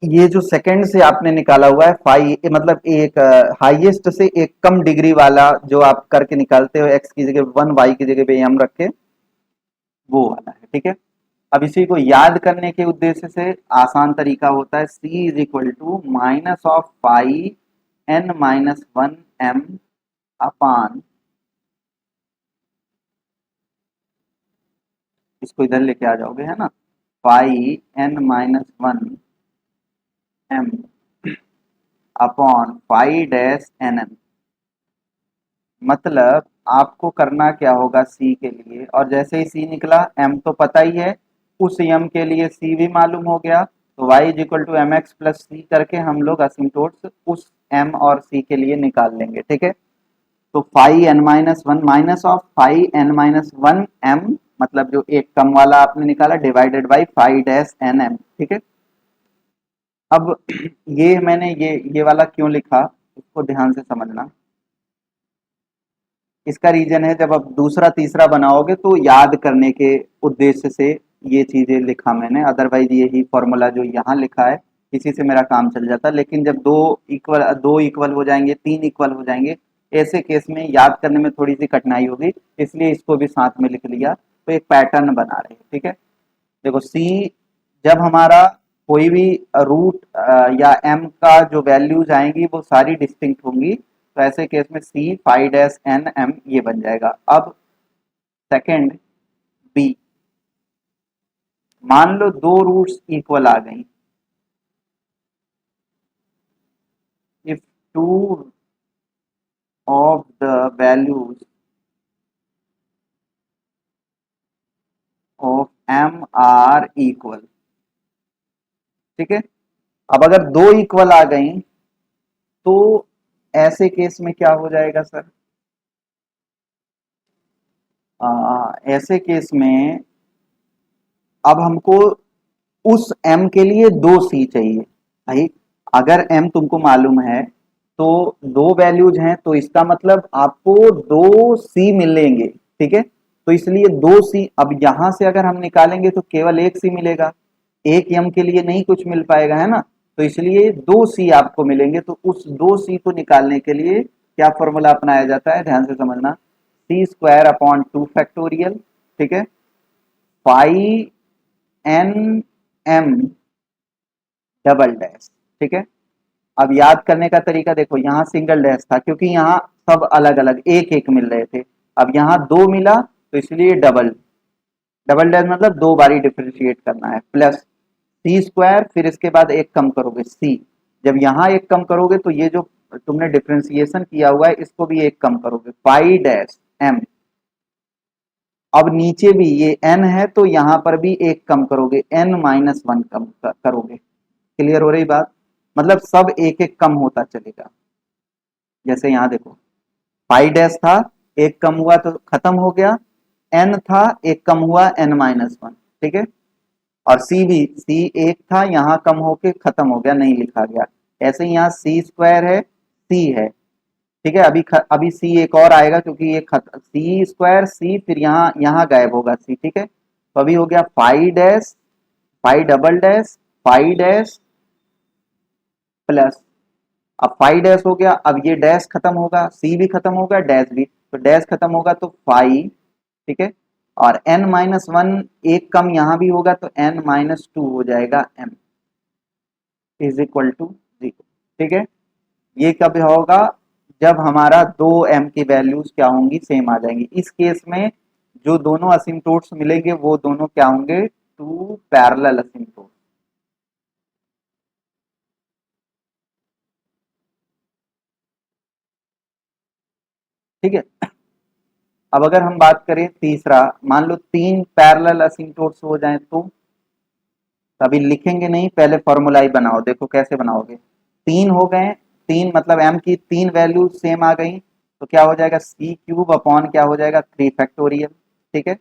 ये जो सेकंड से आपने निकाला हुआ है फाई, मतलब एक हाईएस्ट से एक कम डिग्री वाला जो आप करके निकालते हो, एक्स की जगह वन, वाई की जगह पे एम रख के, वो वाला है, ठीक है। अब इसी को याद करने के उद्देश्य से आसान तरीका होता है c is equal to minus of phi n minus one m upon, इसको इधर लेके आ जाओगे है ना, phi n minus one m upon phi dash n m. मतलब आपको करना क्या होगा c के लिए, और जैसे ही c निकला m तो पता ही है, उस m के लिए c भी मालूम हो गया, तो y is equal to m x plus c करके हम लोग असिम्प्टोट्स उस m और c के लिए निकाल लेंगे, ठीक है। तो phi n minus one minus of phi n minus one m, मतलब जो एक कम वाला आपने निकाला, divided by phi dash n m, ठीक है। अब ये मैंने ये वाला क्यों लिखा, उसको ध्यान से समझना। इसका रीजन है, जब आप दूसरा तीसरा बनाओगे तो याद करने के उद्देश्य से ये चीजें लिखा मैंने, अदरवाइज यही फॉर्मूला जो यहाँ लिखा है इसी से मेरा काम चल जाता। लेकिन जब दो इक्वल हो जाएंगे, तीन इक्वल हो जाएंगे, ऐसे केस में याद करने में थोड़ी सी कठिनाई होगी, इसलिए इसको भी साथ में लिख लिया। तो एक पैटर्न बना रहे हैं, ठीक है। देखो सी, जब हमारा कोई भी रूट या एम का जो वैल्यूज आएंगी वो सारी डिस्टिंक्ट होंगी, तो ऐसे केस में सी फाइव डैश एन एम ये बन जाएगा। अब सेकंड बी, मान लो दो रूट्स इक्वल आ गई, if two of the values of m are equal, ठीक है। अब अगर दो इक्वल आ गई तो ऐसे केस में क्या हो जाएगा सर, ऐसे केस में अब हमको उस m के लिए 2c चाहिए भाई। अगर m तुमको मालूम है तो दो वैल्यूज हैं, तो इसका मतलब आपको 2c मिलेंगे, ठीक है। तो इसलिए 2c, अब यहां से अगर हम निकालेंगे तो केवल एक c मिलेगा, एक m के लिए नहीं कुछ मिल पाएगा, है ना। तो इसलिए 2c आपको मिलेंगे। तो उस 2c को निकालने के लिए क्या फॉर्मूला अपनाया जाता है, ध्यान से समझना, सी स्क्वायर अपॉन 2 फैक्टोरियल, ठीक है, five n m double dash, ठीक है। अब याद करने का तरीका देखो, यहाँ सिंगल डैश था क्योंकि यहाँ सब अलग अलग एक एक मिल रहे थे, अब यहाँ दो मिला तो इसलिए डबल, डबल डैश मतलब दो बारी डिफरेंशिएट करना है, प्लस सी स्क्वायर, फिर इसके बाद एक कम करोगे सी, जब यहाँ एक कम करोगे तो ये जो तुमने डिफरेंशिएशन किया हुआ है इसको भी एक कम करोगे, पाई डैश एम। अब नीचे भी ये n है तो यहाँ पर भी एक कम करोगे, n-1 कम करोगे। क्लियर हो रही बात, मतलब सब एक एक कम होता चलेगा। जैसे यहाँ देखो, पाई डैश था, एक कम हुआ तो खत्म हो गया, n था एक कम हुआ, n-1, ठीक है। और c भी, c एक था यहाँ कम होके खत्म हो गया, नहीं लिखा गया। ऐसे ही यहाँ सी स्क्वायर है, c है, ठीक है। अभी सी एक और आएगा क्योंकि ये सी स्क्वायर सी, फिर यहाँ यहाँ गायब होगा सी, ठीक है। तो अभी हो गया five dash, five double dash, five dash plus, अब फाइव डैश हो गया, अब ये डैश खत्म होगा, सी भी खत्म होगा, डैश भी, तो डैश खत्म होगा तो फाइव, ठीक है। और n-1 एक कम यहाँ भी होगा तो n-2 हो जाएगा, m इज इक्वल टू 0, ठीक है। ये कब होगा, जब हमारा दो m की वैल्यूज क्या होंगी, सेम आ जाएंगी। इस केस में जो दोनों असिम्प्टोट्स मिलेंगे वो दोनों क्या होंगे, टू पैरेलल असिम्प्टोट, ठीक है। अब अगर हम बात करें तीसरा, मान लो तीन पैरेलल असिम्प्टोट्स हो जाएं तो अभी लिखेंगे नहीं, पहले फॉर्मूला ही बनाओ, देखो कैसे बनाओगे। तीन हो गए, तीन मतलब m की तीन वैल्यू सेम आ गई, तो क्या हो जाएगा, सी क्यूब अपॉन क्या हो जाएगा, 3 फैक्टोरियल, ठीक है।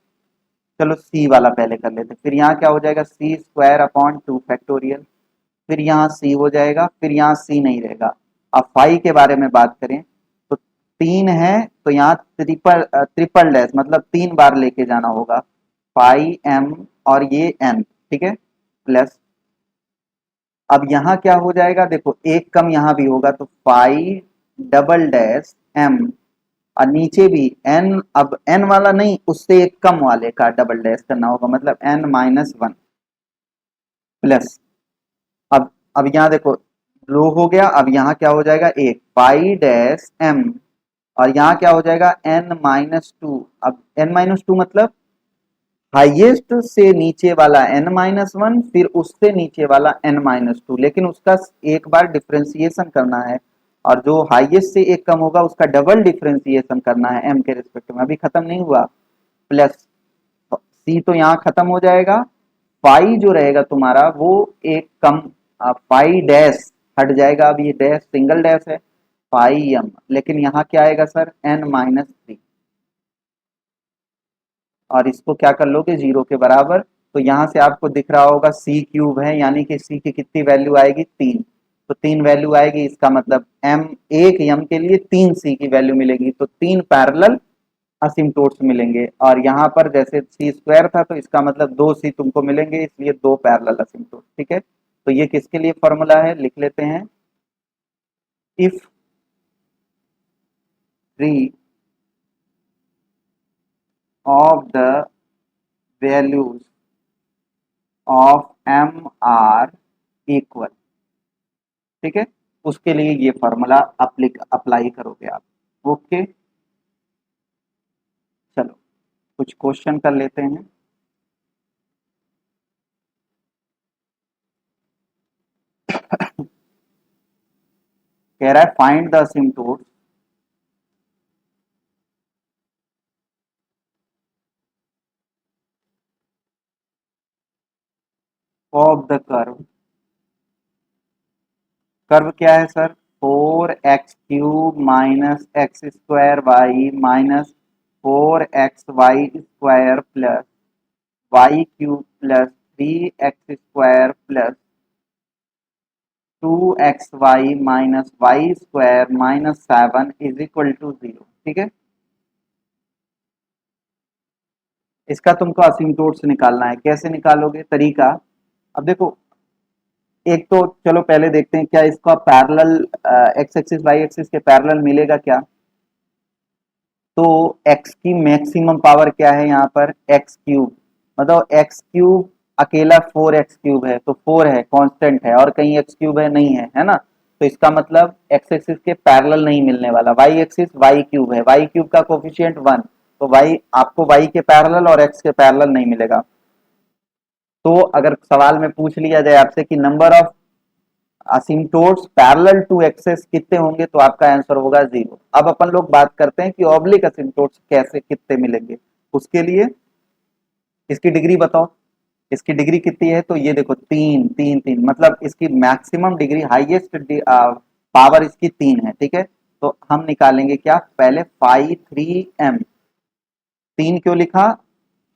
चलो सी वाला पहले कर लेते, फिर यहाँ क्या हो जाएगा, सी स्क्वायर अपॉन 2 फैक्टोरियल, फिर यहाँ सी हो जाएगा, फिर यहाँ सी नहीं रहेगा। अब फाइव के बारे में बात करें तो तीन है तो यहाँ ट्रिपल ट्रिपल डैश मतलब तीन बार लेके जाना होगा, फाइव एम और ये एन, ठीक है, प्लस, अब यहाँ क्या हो जाएगा, देखो एक कम यहाँ भी होगा तो फाइव डबल डैश एम, और नीचे भी n, अब n वाला नहीं, उससे एक कम वाले का डबल डैश करना होगा, मतलब n-1 प्लस, अब यहाँ देखो रो हो गया, अब यहाँ क्या हो जाएगा, एक पाई डैश m, और यहाँ क्या हो जाएगा, n-2, अब n-2 मतलब हाईएस्ट से नीचे वाला n-1, फिर उससे नीचे वाला n-2, लेकिन उसका एक बार डिफरेंशिएशन करना है, और जो हाईएस्ट से एक कम होगा उसका डबल डिफरेंशिएशन करना है m के रिस्पेक्ट में, अभी खत्म नहीं हुआ, प्लस c तो यहाँ खत्म हो जाएगा, पाई जो रहेगा तुम्हारा वो एक कम, पाई डैश हट जाएगा, अब ये डैश सिंगल डैश है, पाई एम, लेकिन यहाँ क्या आएगा सर, n-3, और इसको क्या कर लोगे, जीरो के बराबर। तो यहाँ से आपको दिख रहा होगा सी क्यूब है, यानी कि सी की कितनी वैल्यू आएगी, तीन, तो तीन वैल्यू आएगी, इसका मतलब एम, एक एम के लिए तीन सी की वैल्यू मिलेगी, तो तीन पैरेलल असिम्प्टोट्स मिलेंगे। और यहाँ पर जैसे सी स्क्वायर था तो इसका मतलब दो सी तुमको मिलेंगे, इसलिए दो पैरेलल असिम्प्टोट, ठीक है। तो ये किसके लिए फॉर्मूला है, लिख लेते हैं, if three of the values of m are equal, ठीक है, उसके लिए ये फॉर्मूला अप्लाई करोगे आप। ओके, चलो कुछ क्वेश्चन कर लेते हैं। कह रहा है find the asymptote of the curve, curve क्या है sir, 4x³ minus x square y minus 4xy square plus y³ plus 3x² plus 2xy minus y² minus 7 is equal to 0। ठीक है, इसका तुमको असिम्प्टोट्स निकालना है। कैसे निकालोगे? तरीका, अब देखो, एक तो चलो पहले देखते हैं क्या इसका parallel x axis y axis के पैरेलल मिलेगा क्या। तो x की मैक्सिमम पावर क्या है यहाँ पर? एक्स क्यूब, मतलब एक्स क्यूब अकेला 4x³ है, तो 4 है, कांस्टेंट है, और कहीं एक्स क्यूब है नहीं है, है ना। तो इसका मतलब एक्स एक्सिस के पैरेलल नहीं मिलने वाला। वाई एक्सिस वाई क्यूब है, वाई क्यूब का कोफिशिएंट 1, तो वाई आपको वाई के पैरेलल और एक्स के पैरेलल नहीं मिलेगा। तो अगर सवाल में पूछ लिया जाए आपसे कि number of asymptotes parallel to axes कितने होंगे, तो आपका आंसर होगा 0। अब अपन लोग बात करते हैं कि ऑब्लिक असिम्प्टोट्स कैसे कितने मिलेंगे। उसके लिए इसकी डिग्री बताओ, इसकी डिग्री कितनी है? तो ये देखो, तीन तीन तीन, मतलब इसकी मैक्सिमम डिग्री, हाईएस्ट पावर इसकी 3 है। ठीक है, तो हम निकालेंगे क्या? पहले फाइव 3m, 3 क्यों लिखा?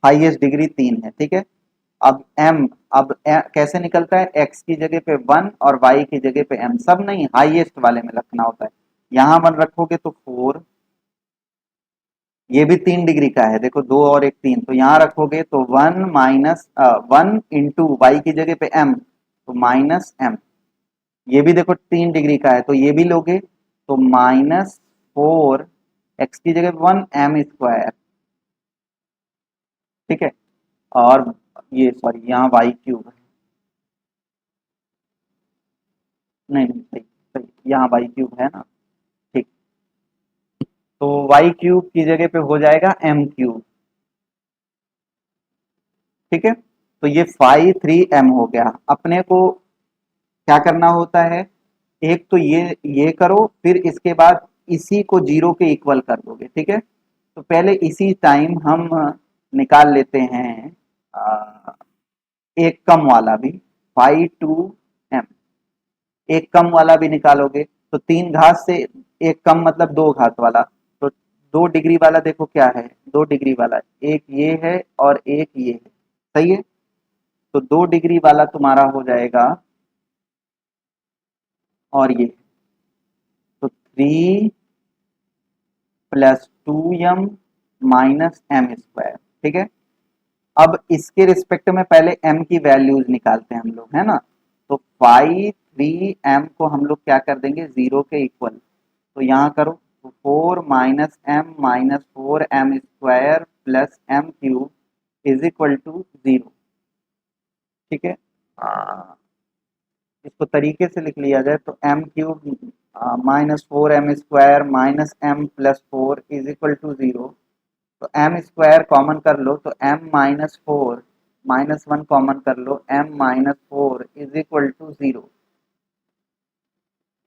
हाईएस्ट डिग्री 3 है। ठीक है, अब m, अब कैसे निकलता है? x की जगह पे 1 और y की जगह पे m, सब नहीं, हाईएस्ट वाले में रखना होता है। यहां 1 रखोगे तो 4, ये भी 3 डिग्री का है, देखो 2 और 1 3, तो यहां रखोगे तो 1 माइनस 1 इंटू वाई की जगह पे m, तो माइनस m। ये भी देखो 3 डिग्री का है, तो ये भी लोगे तो -4, x की जगह पे 1 m²। ठीक है, और ये सॉरी यहाँ वाई क्यूब है, नहीं नहीं सही सही, यहाँ वाई क्यूब है ना। ठीक, तो वाई क्यूब की जगह पे हो जाएगा m³। ठीक है, तो ये 5 3m हो गया। अपने को क्या करना होता है? एक तो ये करो, फिर इसके बाद इसी को 0 के इक्वल कर दोगे। ठीक है, तो पहले इसी टाइम हम निकाल लेते हैं आ, एक कम वाला भी, 5 2m, एक कम वाला भी निकालोगे तो 3 घात से एक कम मतलब 2 घात वाला, तो 2 डिग्री वाला देखो क्या है, 2 डिग्री वाला एक ये है और एक ये है। सही है, तो 2 डिग्री वाला तुम्हारा हो जाएगा, और ये तो 3 + 2m माइनस m²। ठीक है, अब इसके रिस्पेक्ट में पहले m की वैल्यूज निकालते हैं हम लोग, है ना। तो 5 3m को हम लोग क्या कर देंगे? 0 के इक्वल, तो यहाँ करो, तो 4 minus m minus 4m² plus m³ is equal to 0। ठीक है, इसको तरीके से लिख लिया जाए तो m³ minus 4m² minus m plus 4 is equal to 0। तो m² कॉमन कर लो, तो m-4 -1 कॉमन कर लो, m-4 इज इक्वल टू 0।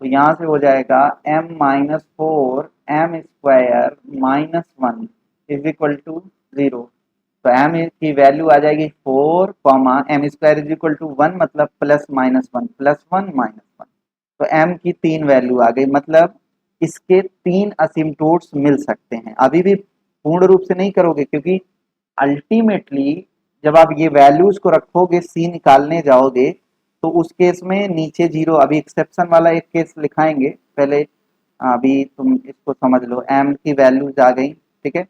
तो यहाँ से हो जाएगा m-4 m² minus 1 is equal to 0। तो m की वैल्यू आ जाएगी 4 comma m² is equal to 1, मतलब +-1 +1 -1। तो m की 3 वैल्यू आ गई, मतलब इसके 3 असिम्प्टोट्स मिल सकते हैं। अभी भी पूर्ण रूप से नहीं करोगे, क्योंकि अल्टीमेटली जब आप ये वैल्यूज को रखोगे, सी निकालने जाओगे, तो उस केस में नीचे 0, अभी एक्सेप्शन वाला एक केस लिखाएंगे पहले, अभी तुम इसको समझ लो। m की वैल्यूज आ गई। ठीक है,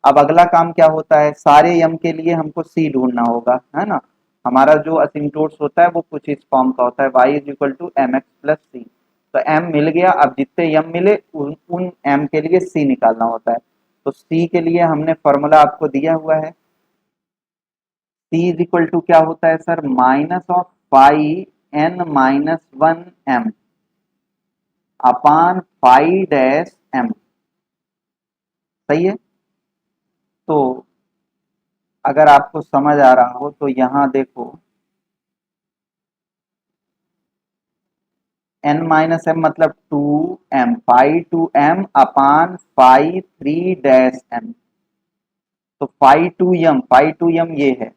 अब अगला काम क्या होता है? सारे m के लिए हमको c ढूंढना होगा, है ना। हमारा जो असिम्प्टोट्स होता है वो कुछ इस फॉर्म का होता है, y is equal to mx plus सी। तो m मिल गया, अब जितने m मिले उन m के लिए c निकालना होता है। तो c के लिए हमने फॉर्मूला आपको दिया हुआ है, c इज इक्वल टू क्या होता है सर? -n-1m अपान m। सही है, तो अगर आपको समझ आ रहा हो तो यहाँ देखो, n-m मतलब 2m, π2m अपान π3m। तो π2m ये है,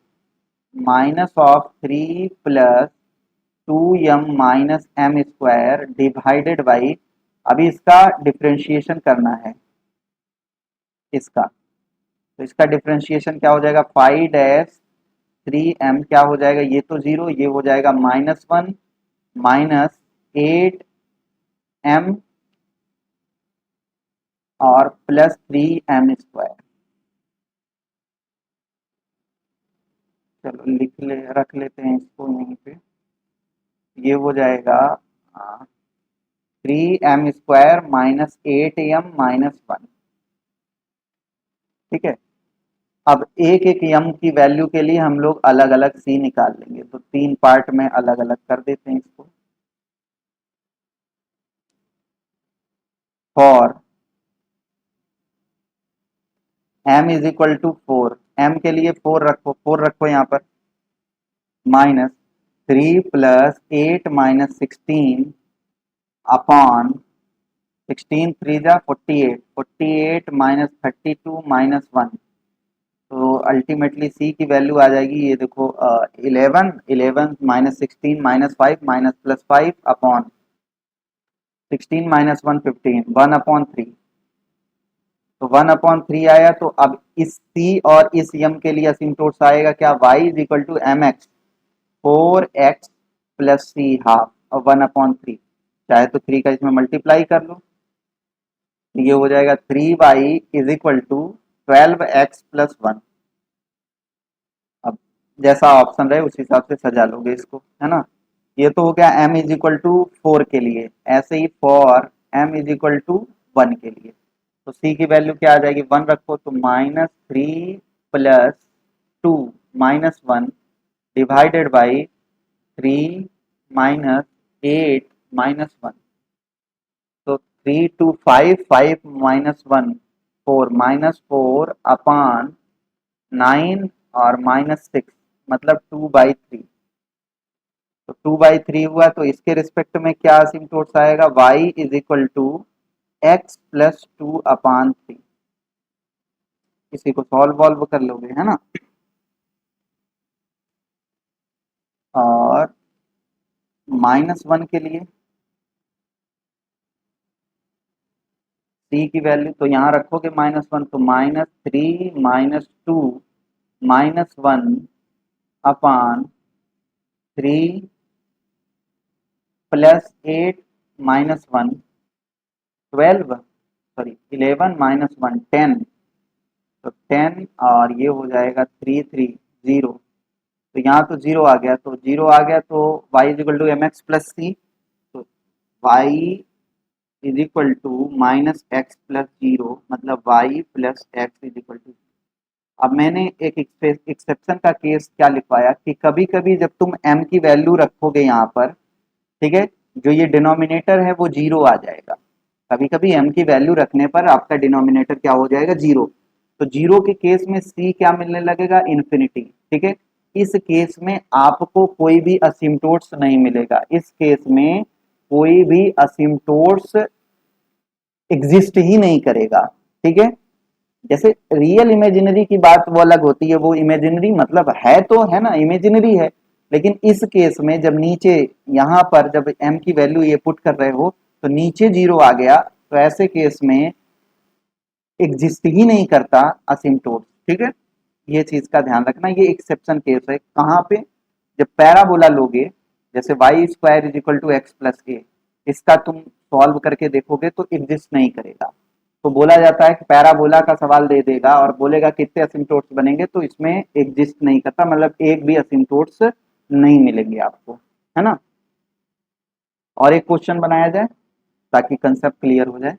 -3 plus 2m minus m² divided by, अभी इसका डिफ्रेंशिएशन करना है इसका, तो इसका डिफ्रेंशिएशन क्या हो जाएगा? 5 3m क्या हो जाएगा, ये तो जीरो, ये हो जाएगा -1 -8m और +3m²। चलो रख लेते हैं इसको यहीं पे। ये हो जाएगा 3m² -8m-1। ठीक है। अब एक एक यम की वैल्यू के लिए हम लोग अलग अलग सी निकाल लेंगे, तो 3 पार्ट में अलग अलग कर देते हैं इसको। For m is equal to 4, m के लिए 4 रखो यहाँ पर, -3 + 8 - 16 अपॉन 16 3 जा 48, 48 -32 -1। तो अल्टीमेटली सी की वैल्यू आ जाएगी, ये देखो 11, 11 -16 -5 +5 अपॉन 16 -1 15, 1/3। तो 1/3 आया। तो अब इस सी और इस यम के लिए असिम्प्टोट्स आएगा क्या, y is equal to mx 4x + c half और 1/3। चाहे तो 3 का इसमें मल्टीप्लाई कर लो, ये हो जाएगा 3y is equal to 12x + 1। अब जैसा ऑप्शन रहे उस हिसाब से सजा लोगे इसको, है ना। ये तो हो गया m इज इक्वल टू 4 के लिए। ऐसे ही for m is equal to 1 के लिए, तो c की वैल्यू क्या आ जाएगी, 1 रखो तो -3 + 2 -1 डिवाइडेड बाई 3 -8 -1। तो 3 2 5 5 -1 4 -4 अपॉन 9 और -6 मतलब 2/3। तो 2/3 हुआ, तो इसके रिस्पेक्ट में क्या असिम्प्टोट्स आएगा, y is equal to x + 2/3। इसी को सॉल्व वॉल्व कर लोगे, है ना। और -1 के लिए c की वैल्यू तो यहाँ रखोगे -1, तो -3 -2 -1 अपॉन 3 + 8 -1 12, सॉरी 11 -1 10। तो 10 और ये हो जाएगा 3 3 0। तो यहाँ तो जीरो आ गया, तो जीरो आ गया तो y is equal to mx + c। तो y is equal to -x + 0 मतलब y + x is equal to. अब मैंने एक एक्सेप्शन का केस क्या लिखवाया कि कभी कभी जब तुम m की वैल्यू रखोगे यहाँ पर, ठीक है, जो ये डिनोमिनेटर है वो जीरो आ जाएगा। कभी कभी m की वैल्यू रखने पर आपका डिनोमिनेटर क्या हो जाएगा, जीरो। तो जीरो के केस में c क्या मिलने लगेगा, इन्फिनिटी। ठीक है। इस केस में आपको कोई भी असिम्प्टोट्स नहीं मिलेगा, इस केस में कोई भी असिम्प्टोट्स एग्जिस्ट ही नहीं करेगा। ठीक है। जैसे रियल इमेजिनरी की बात वो अलग होती है, वो इमेजिनरी मतलब है तो है ना, इमेजिनरी है। लेकिन इस केस में जब नीचे यहाँ पर जब m की वैल्यू ये पुट कर रहे हो तो नीचे जीरो आ गया, तो ऐसे केस में एग्जिस्ट ही नहीं करता असिम्प्टोट। ठीक है। ये चीज का ध्यान रखना, ये एक्सेप्शन केस है। कहाँ पे, जब पैराबोला लोगे, जैसे y² is equal to x + a, इसका तुम सॉल्व करके देखोगे तो एग्जिस्ट नहीं करेगा। तो बोला जाता है कि पैराबोला का सवाल दे देगा और बोलेगा कितने असिम्प्टोट्स बनेंगे, तो इसमें एग्जिस्ट नहीं करता, मतलब एक भी असिम्प्टोट्स नहीं मिलेंगे आपको, है ना। और एक क्वेश्चन बनाया जाए ताकि कंसेप्ट क्लियर हो जाए।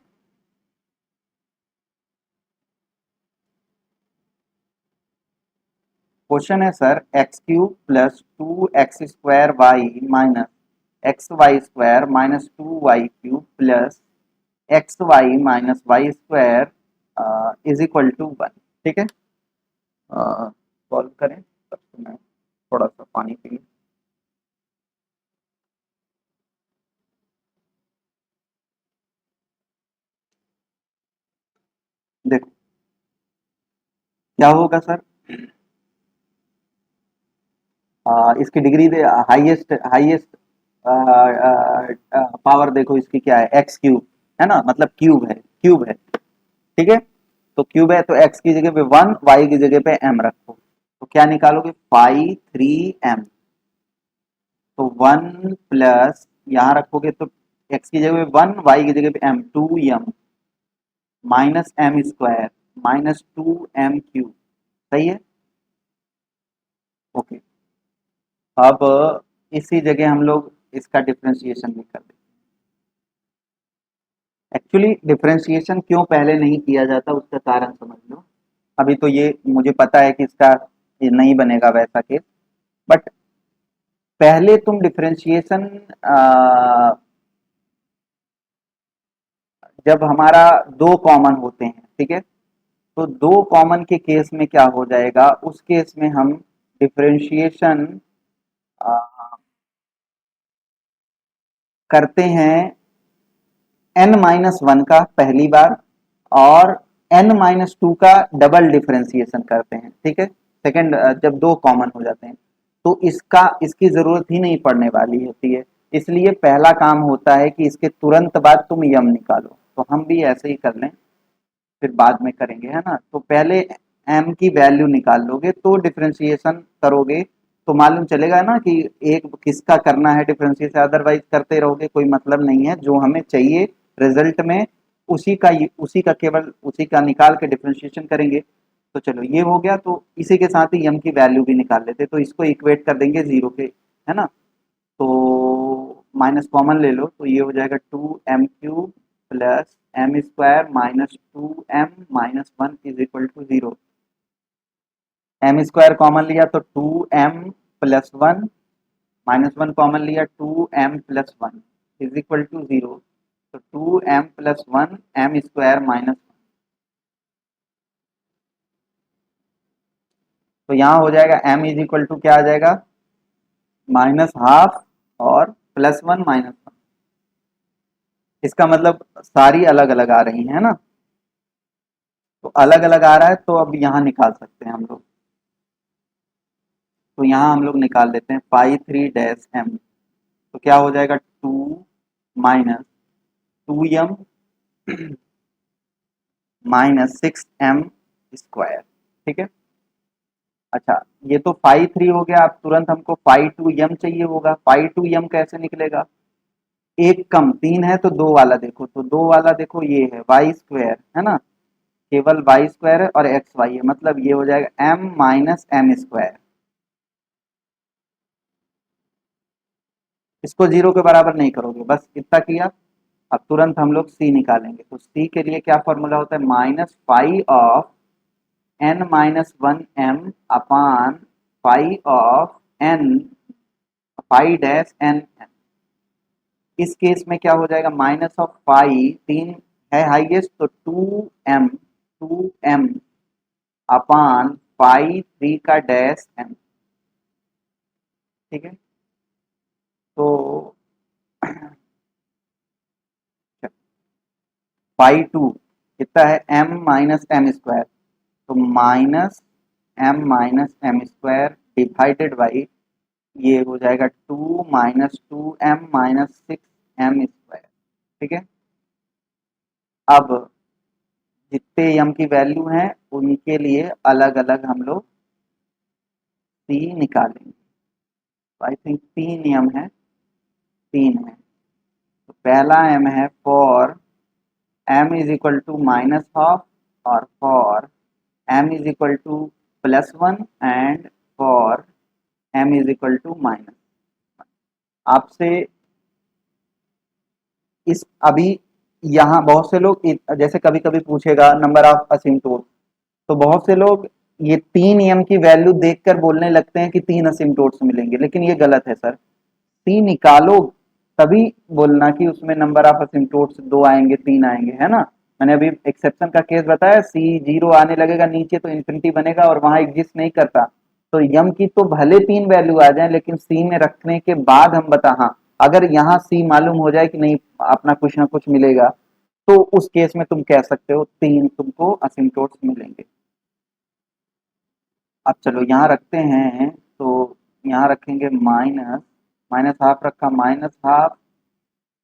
क्वेश्चन है sir, x³ + 2x² y xy² -2y³ xy y² is equal to 1। ठीक है। सॉल्व करें तब तो मैं थोड़ा सा पानी पी लूं। देखो क्या होगा सर, इसकी डिग्री दे, हाईएस्ट हाईएस्ट पावर देखो इसकी क्या है, x³ है ना, मतलब क्यूब है। ठीक है। तो क्यूब है तो x की जगह पे 1, y की जगह पे m रखो। तो क्या निकालोगे, फाइव थ्री एम। तो वन प्लस यहाँ रखोगे तो एक्स की जगह पे वन, वाई की जगह पे m, two m minus m square minus two m q. सही है, ओके। अब इसी जगह हम लोग इसका डिफरेंशिएशन भी कर दें। एक्चुअली डिफरेंशिएशन क्यों पहले नहीं किया जाता उसका कारण समझ लो। अभी तो ये मुझे पता है कि इसका ये नहीं बनेगा वैसा केस, बट पहले तुम डिफरेंशिएशन जब हमारा दो कॉमन होते हैं, ठीक है, तो दो कॉमन के केस में क्या हो जाएगा, उस केस में हम डिफरेंशिएशन करते हैं n माइनस वन का पहली बार, और n माइनस टू का डबल डिफरेंशिएशन करते हैं, ठीक है, सेकंड जब दो कॉमन हो जाते हैं तो इसकी जरूरत ही नहीं पड़ने वाली होती है। इसलिए पहला काम होता है कि इसके तुरंत बाद तुम यम निकालो। तो हम भी ऐसे ही कर लें, फिर बाद में करेंगे, है ना। तो पहले m की वैल्यू निकाल लोगे तो डिफरेंशिएशन करोगे तो मालूम चलेगा ना कि एक किसका करना है डिफरेंशिएशन, अदरवाइज करते रहोगे कोई मतलब नहीं है। जो हमें चाहिए रिजल्ट में उसी का केवल उसी का निकाल के डिफरेंशिएशन करेंगे। तो चलो ये हो गया, तो इसी के साथ ही m की वैल्यू भी निकाल लेते, तो इसको इक्वेट कर देंगे जीरो के, है ना। तो माइनस कॉमन ले लो तो ये हो जाएगा two m cube plus m square minus two m minus one is equal to zero. M square common लिया तो two m plus one, minus one common लिया two m plus one is equal to zero. तो two m plus one m square minus, तो यहाँ हो जाएगा m is equal to क्या आ जाएगा, माइनस हाफ और प्लस वन माइनस वन। इसका मतलब सारी अलग अलग आ रही है ना, तो अलग अलग आ रहा है तो अब यहाँ निकाल सकते हैं हम लोग। तो यहाँ हम लोग निकाल लेते हैं पाई थ्री डैश एम। तो क्या हो जाएगा, two minus two m minus six m square, ठीक है। अच्छा, ये तो फाइव थ्री हो गया, अब तुरंत हमको फाइव टू एम चाहिए होगा। फाइव टू एम कैसे निकलेगा, एक कम तीन है तो दो वाला देखो, तो दो वाला देखो ये है वाई स्क्वायर, है ना, केवल वाई स्क्वायर है और एक्स वाई है, मतलब ये हो जाएगा एम माइनस एम स्क्वायर। इसको जीरो के बराबर नहीं करोगे, बस इतना किया। अब तुरंत हम लोग सी निकालेंगे, तो सी के लिए क्या फॉर्मूला होता है, minus five of n minus one m upon five of n five dash n. इस केस में क्या हो जाएगा, माइनस ऑफ फाइव, तीन है हाईएस्ट तो two m upon five three का डैश एम, ठीक है। तो फाइव टू कितना है, एम माइनस एम स्क्वायर, तो minus m square divided by ये हो जाएगा two minus two m minus six m square, ठीक है। अब जितने एम की वैल्यू हैं उनके लिए अलग अलग हम लोग सी निकालेंगे। तो आई थिंक तीन एम है, तीन है। तो पहला एम है for m is equal to minus half, और for m is equal to plus one, and for m is equal to minus. आपसे इस अभी यहाँ बहुत से लोग जैसे कभी कभी पूछेगा नंबर ऑफ असिम्प्टोट, तो बहुत से लोग ये तीन एम की वैल्यू देखकर बोलने लगते हैं कि तीन असिम्प्टोट्स मिलेंगे, लेकिन ये गलत है सर। सी निकालो तभी बोलना कि उसमें नंबर ऑफ असिम्प्टोट्स दो आएंगे तीन आएंगे, है ना। मैंने अभी एक्सेप्शन का केस बताया, सी जीरो आने लगेगा नीचे तो इन्फिनिटी बनेगा और वहां एग्जिस्ट नहीं करता। तो यम की तो भले तीन वैल्यू आ जाए लेकिन सी में रखने के बाद हम बता, हाँ अगर यहाँ सी मालूम हो जाए कि नहीं अपना कुछ ना कुछ मिलेगा, तो उस केस में तुम कह सकते हो तीन तुमको असिम्प्टोट्स मिलेंगे। अब चलो यहाँ रखते हैं, तो यहाँ रखेंगे माइनस, माइनस हाफ रखा, minus half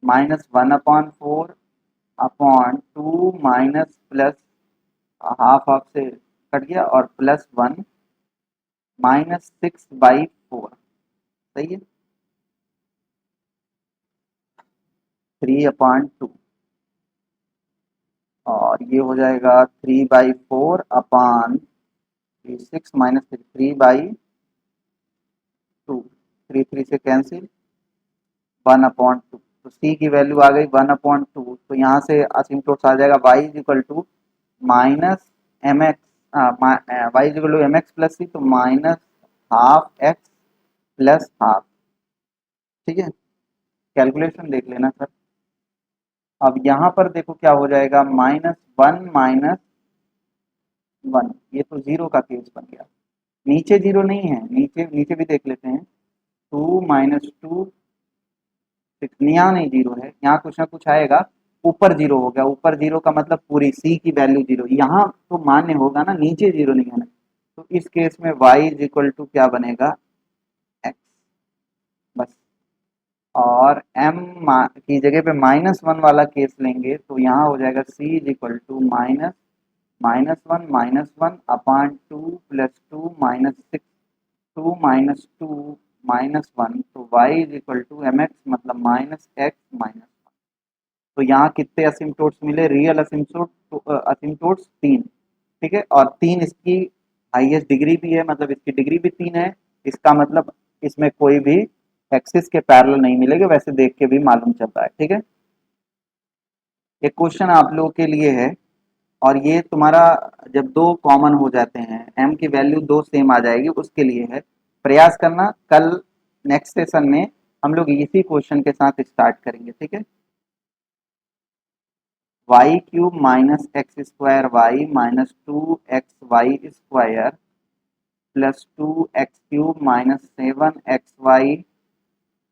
minus one upon four upon two minus plus half half से कट गया और प्लस वन -6/4, सही है, 3/2, और ये हो जाएगा 3/4 6 माइनस 3/2, 3 से कैंसिल, 1/2, तो c की वैल्यू आ गई 1/2, तो यहाँ से असिम्प्टोट्स आ जाएगा y is equal to minus m x, y is equal to m x plus सी, तो -12x प्लस हाफ, ठीक है, कैलकुलेशन देख लेना सर। अब यहाँ पर देखो क्या हो जाएगा, -1 ये तो जीरो का केस बन गया, नीचे जीरो नहीं है, नीचे नीचे भी देख लेते हैं, 2 - 2 6, यहाँ नहीं जीरो है, यहाँ कुछ ना कुछ आएगा, ऊपर जीरो हो गया, ऊपर जीरो का मतलब पूरी सी की वैल्यू जीरो, यहाँ तो मान्य होगा ना, नीचे जीरो नहीं है ना, तो इस केस में y इज इक्वल टू क्या बनेगा, x, बस। और m की जगह पे -1 वाला केस लेंगे तो यहाँ हो जाएगा c is equal to -1 plus 2 -6, 2 - 2 - 1, तो y is equal to m x, मतलब -x-1, तो यहाँ कितने असिम्प्टोट्स मिले, रियल असिम्प्टोट्स 3, ठीक है, और 3 इसकी हाईएस्ट डिग्री भी है, मतलब इसकी डिग्री भी 3 है, इसका मतलब इसमें कोई भी एक्सिस के पैरेलल नहीं मिलेगा, वैसे देख के भी मालूम चलता है, ठीक है। एक क्वेश्चन आप लोगों के लिए है, और ये तुम्हारा जब दो कॉमन हो जाते हैं, m की वैल्यू दो सेम आ जाएगी, उसके लिए है, प्रयास करना, कल नेक्स्ट सेशन में हम लोग इसी क्वेश्चन के साथ स्टार्ट करेंगे, ठीक है। y³ minus x square y minus 2xy² plus 2x³ minus 7xy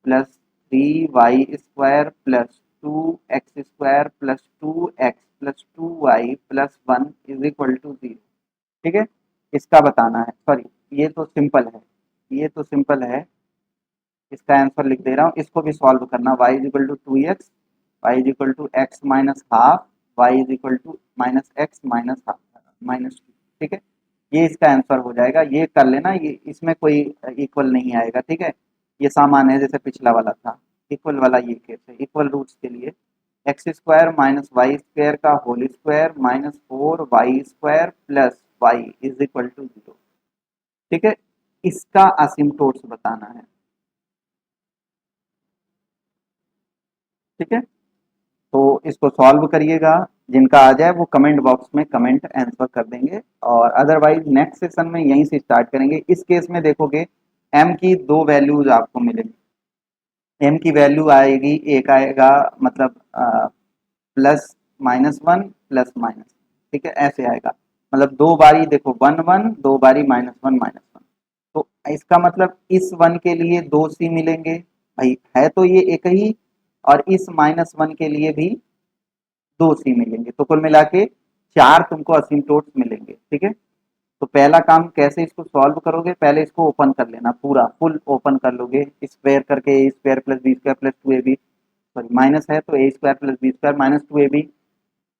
plus 3y² plus 2x² plus 2x plus 2y plus 1 is equal to 0, ठीक है, इसका बताना है, सॉरी ये तो सिंपल है, ये तो सिंपल है, इसका आंसर लिख दे रहा हूँ, इसको भी सॉल्व करना, y is equal to 2x, y is equal to x minus half, y is equal to minus x minus half minus 2, ठीक है, ये इसका आंसर हो जाएगा, ये कर लेना, ये इसमें कोई इक्वल नहीं आएगा, ठीक है, ये सामान है जैसे पिछला वाला था, इक्वल वाला ये केस है, इक्वल रूट्स के लिए x² माइनस y² का whole square minus 4y² plus y is equal to 0, ठीक है, इसका असिम्प्टोट्स बताना है, ठीक है, तो इसको सॉल्व करिएगा, जिनका आ जाए वो कमेंट बॉक्स में कमेंट आंसर कर देंगे, और अदरवाइज नेक्स्ट सेशन में यहीं से स्टार्ट करेंगे। इस केस में देखोगे m की दो वैल्यूज आपको मिलेंगी, m की वैल्यू आएगी, एक आएगा मतलब +-1 +-, ठीक है, ऐसे आएगा, मतलब दो बारी देखो 1 1, दो बारी -1 -1, तो इसका मतलब इस 1 के लिए 2c मिलेंगे, भाई है तो ये एक ही, और इस -1 के लिए भी 2c मिलेंगे, तो कुल मिला के 4 तुमको असिम्प्टोट्स मिलेंगे, ठीक है। तो पहला काम कैसे इसको सॉल्व करोगे, पहले इसको ओपन कर लेना, पूरा फुल ओपन कर लोगे, स्क्वायर करके a² plus b² plus 2ab, sorry minus है तो a² plus b² minus 2ab,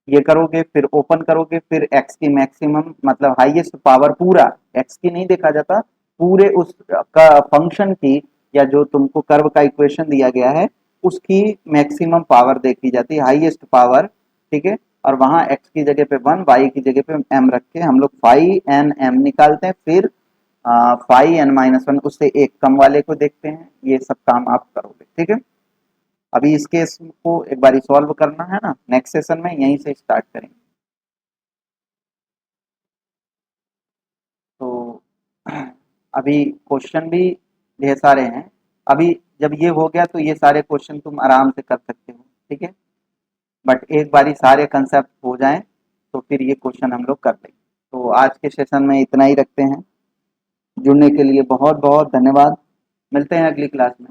ये करोगे, फिर ओपन करोगे, फिर x की मैक्सिमम मतलब हाईएस्ट पावर, पूरा x की नहीं देखा जाता, पूरे उस का फंक्शन की, या जो तुमको कर्व का इक्वेशन दिया गया है उसकी मैक्सिमम पावर देखी जाती है, हाईएस्ट पावर, ठीक है, और वहां x की जगह पे 1, y की जगह पे m रख के हम लोग फाइव एन एम निकालते हैं, फिर फाइव n-1 उससे एक कम वाले को देखते हैं, ये सब काम आप करोगे, ठीक है। अभी इस केस को एक बार सॉल्व करना है ना, नेक्स्ट सेशन में यहीं से स्टार्ट करेंगे, तो अभी क्वेश्चन भी ढेर सारे हैं, अभी जब ये हो गया तो ये सारे क्वेश्चन तुम आराम से कर सकते हो, ठीक है, बट एक बारी सारे कंसेप्ट हो जाएं तो फिर ये क्वेश्चन हम लोग कर लेंगे। तो आज के सेशन में इतना ही रखते हैं, जुड़ने के लिए बहुत बहुत धन्यवाद, मिलते हैं अगली क्लास में।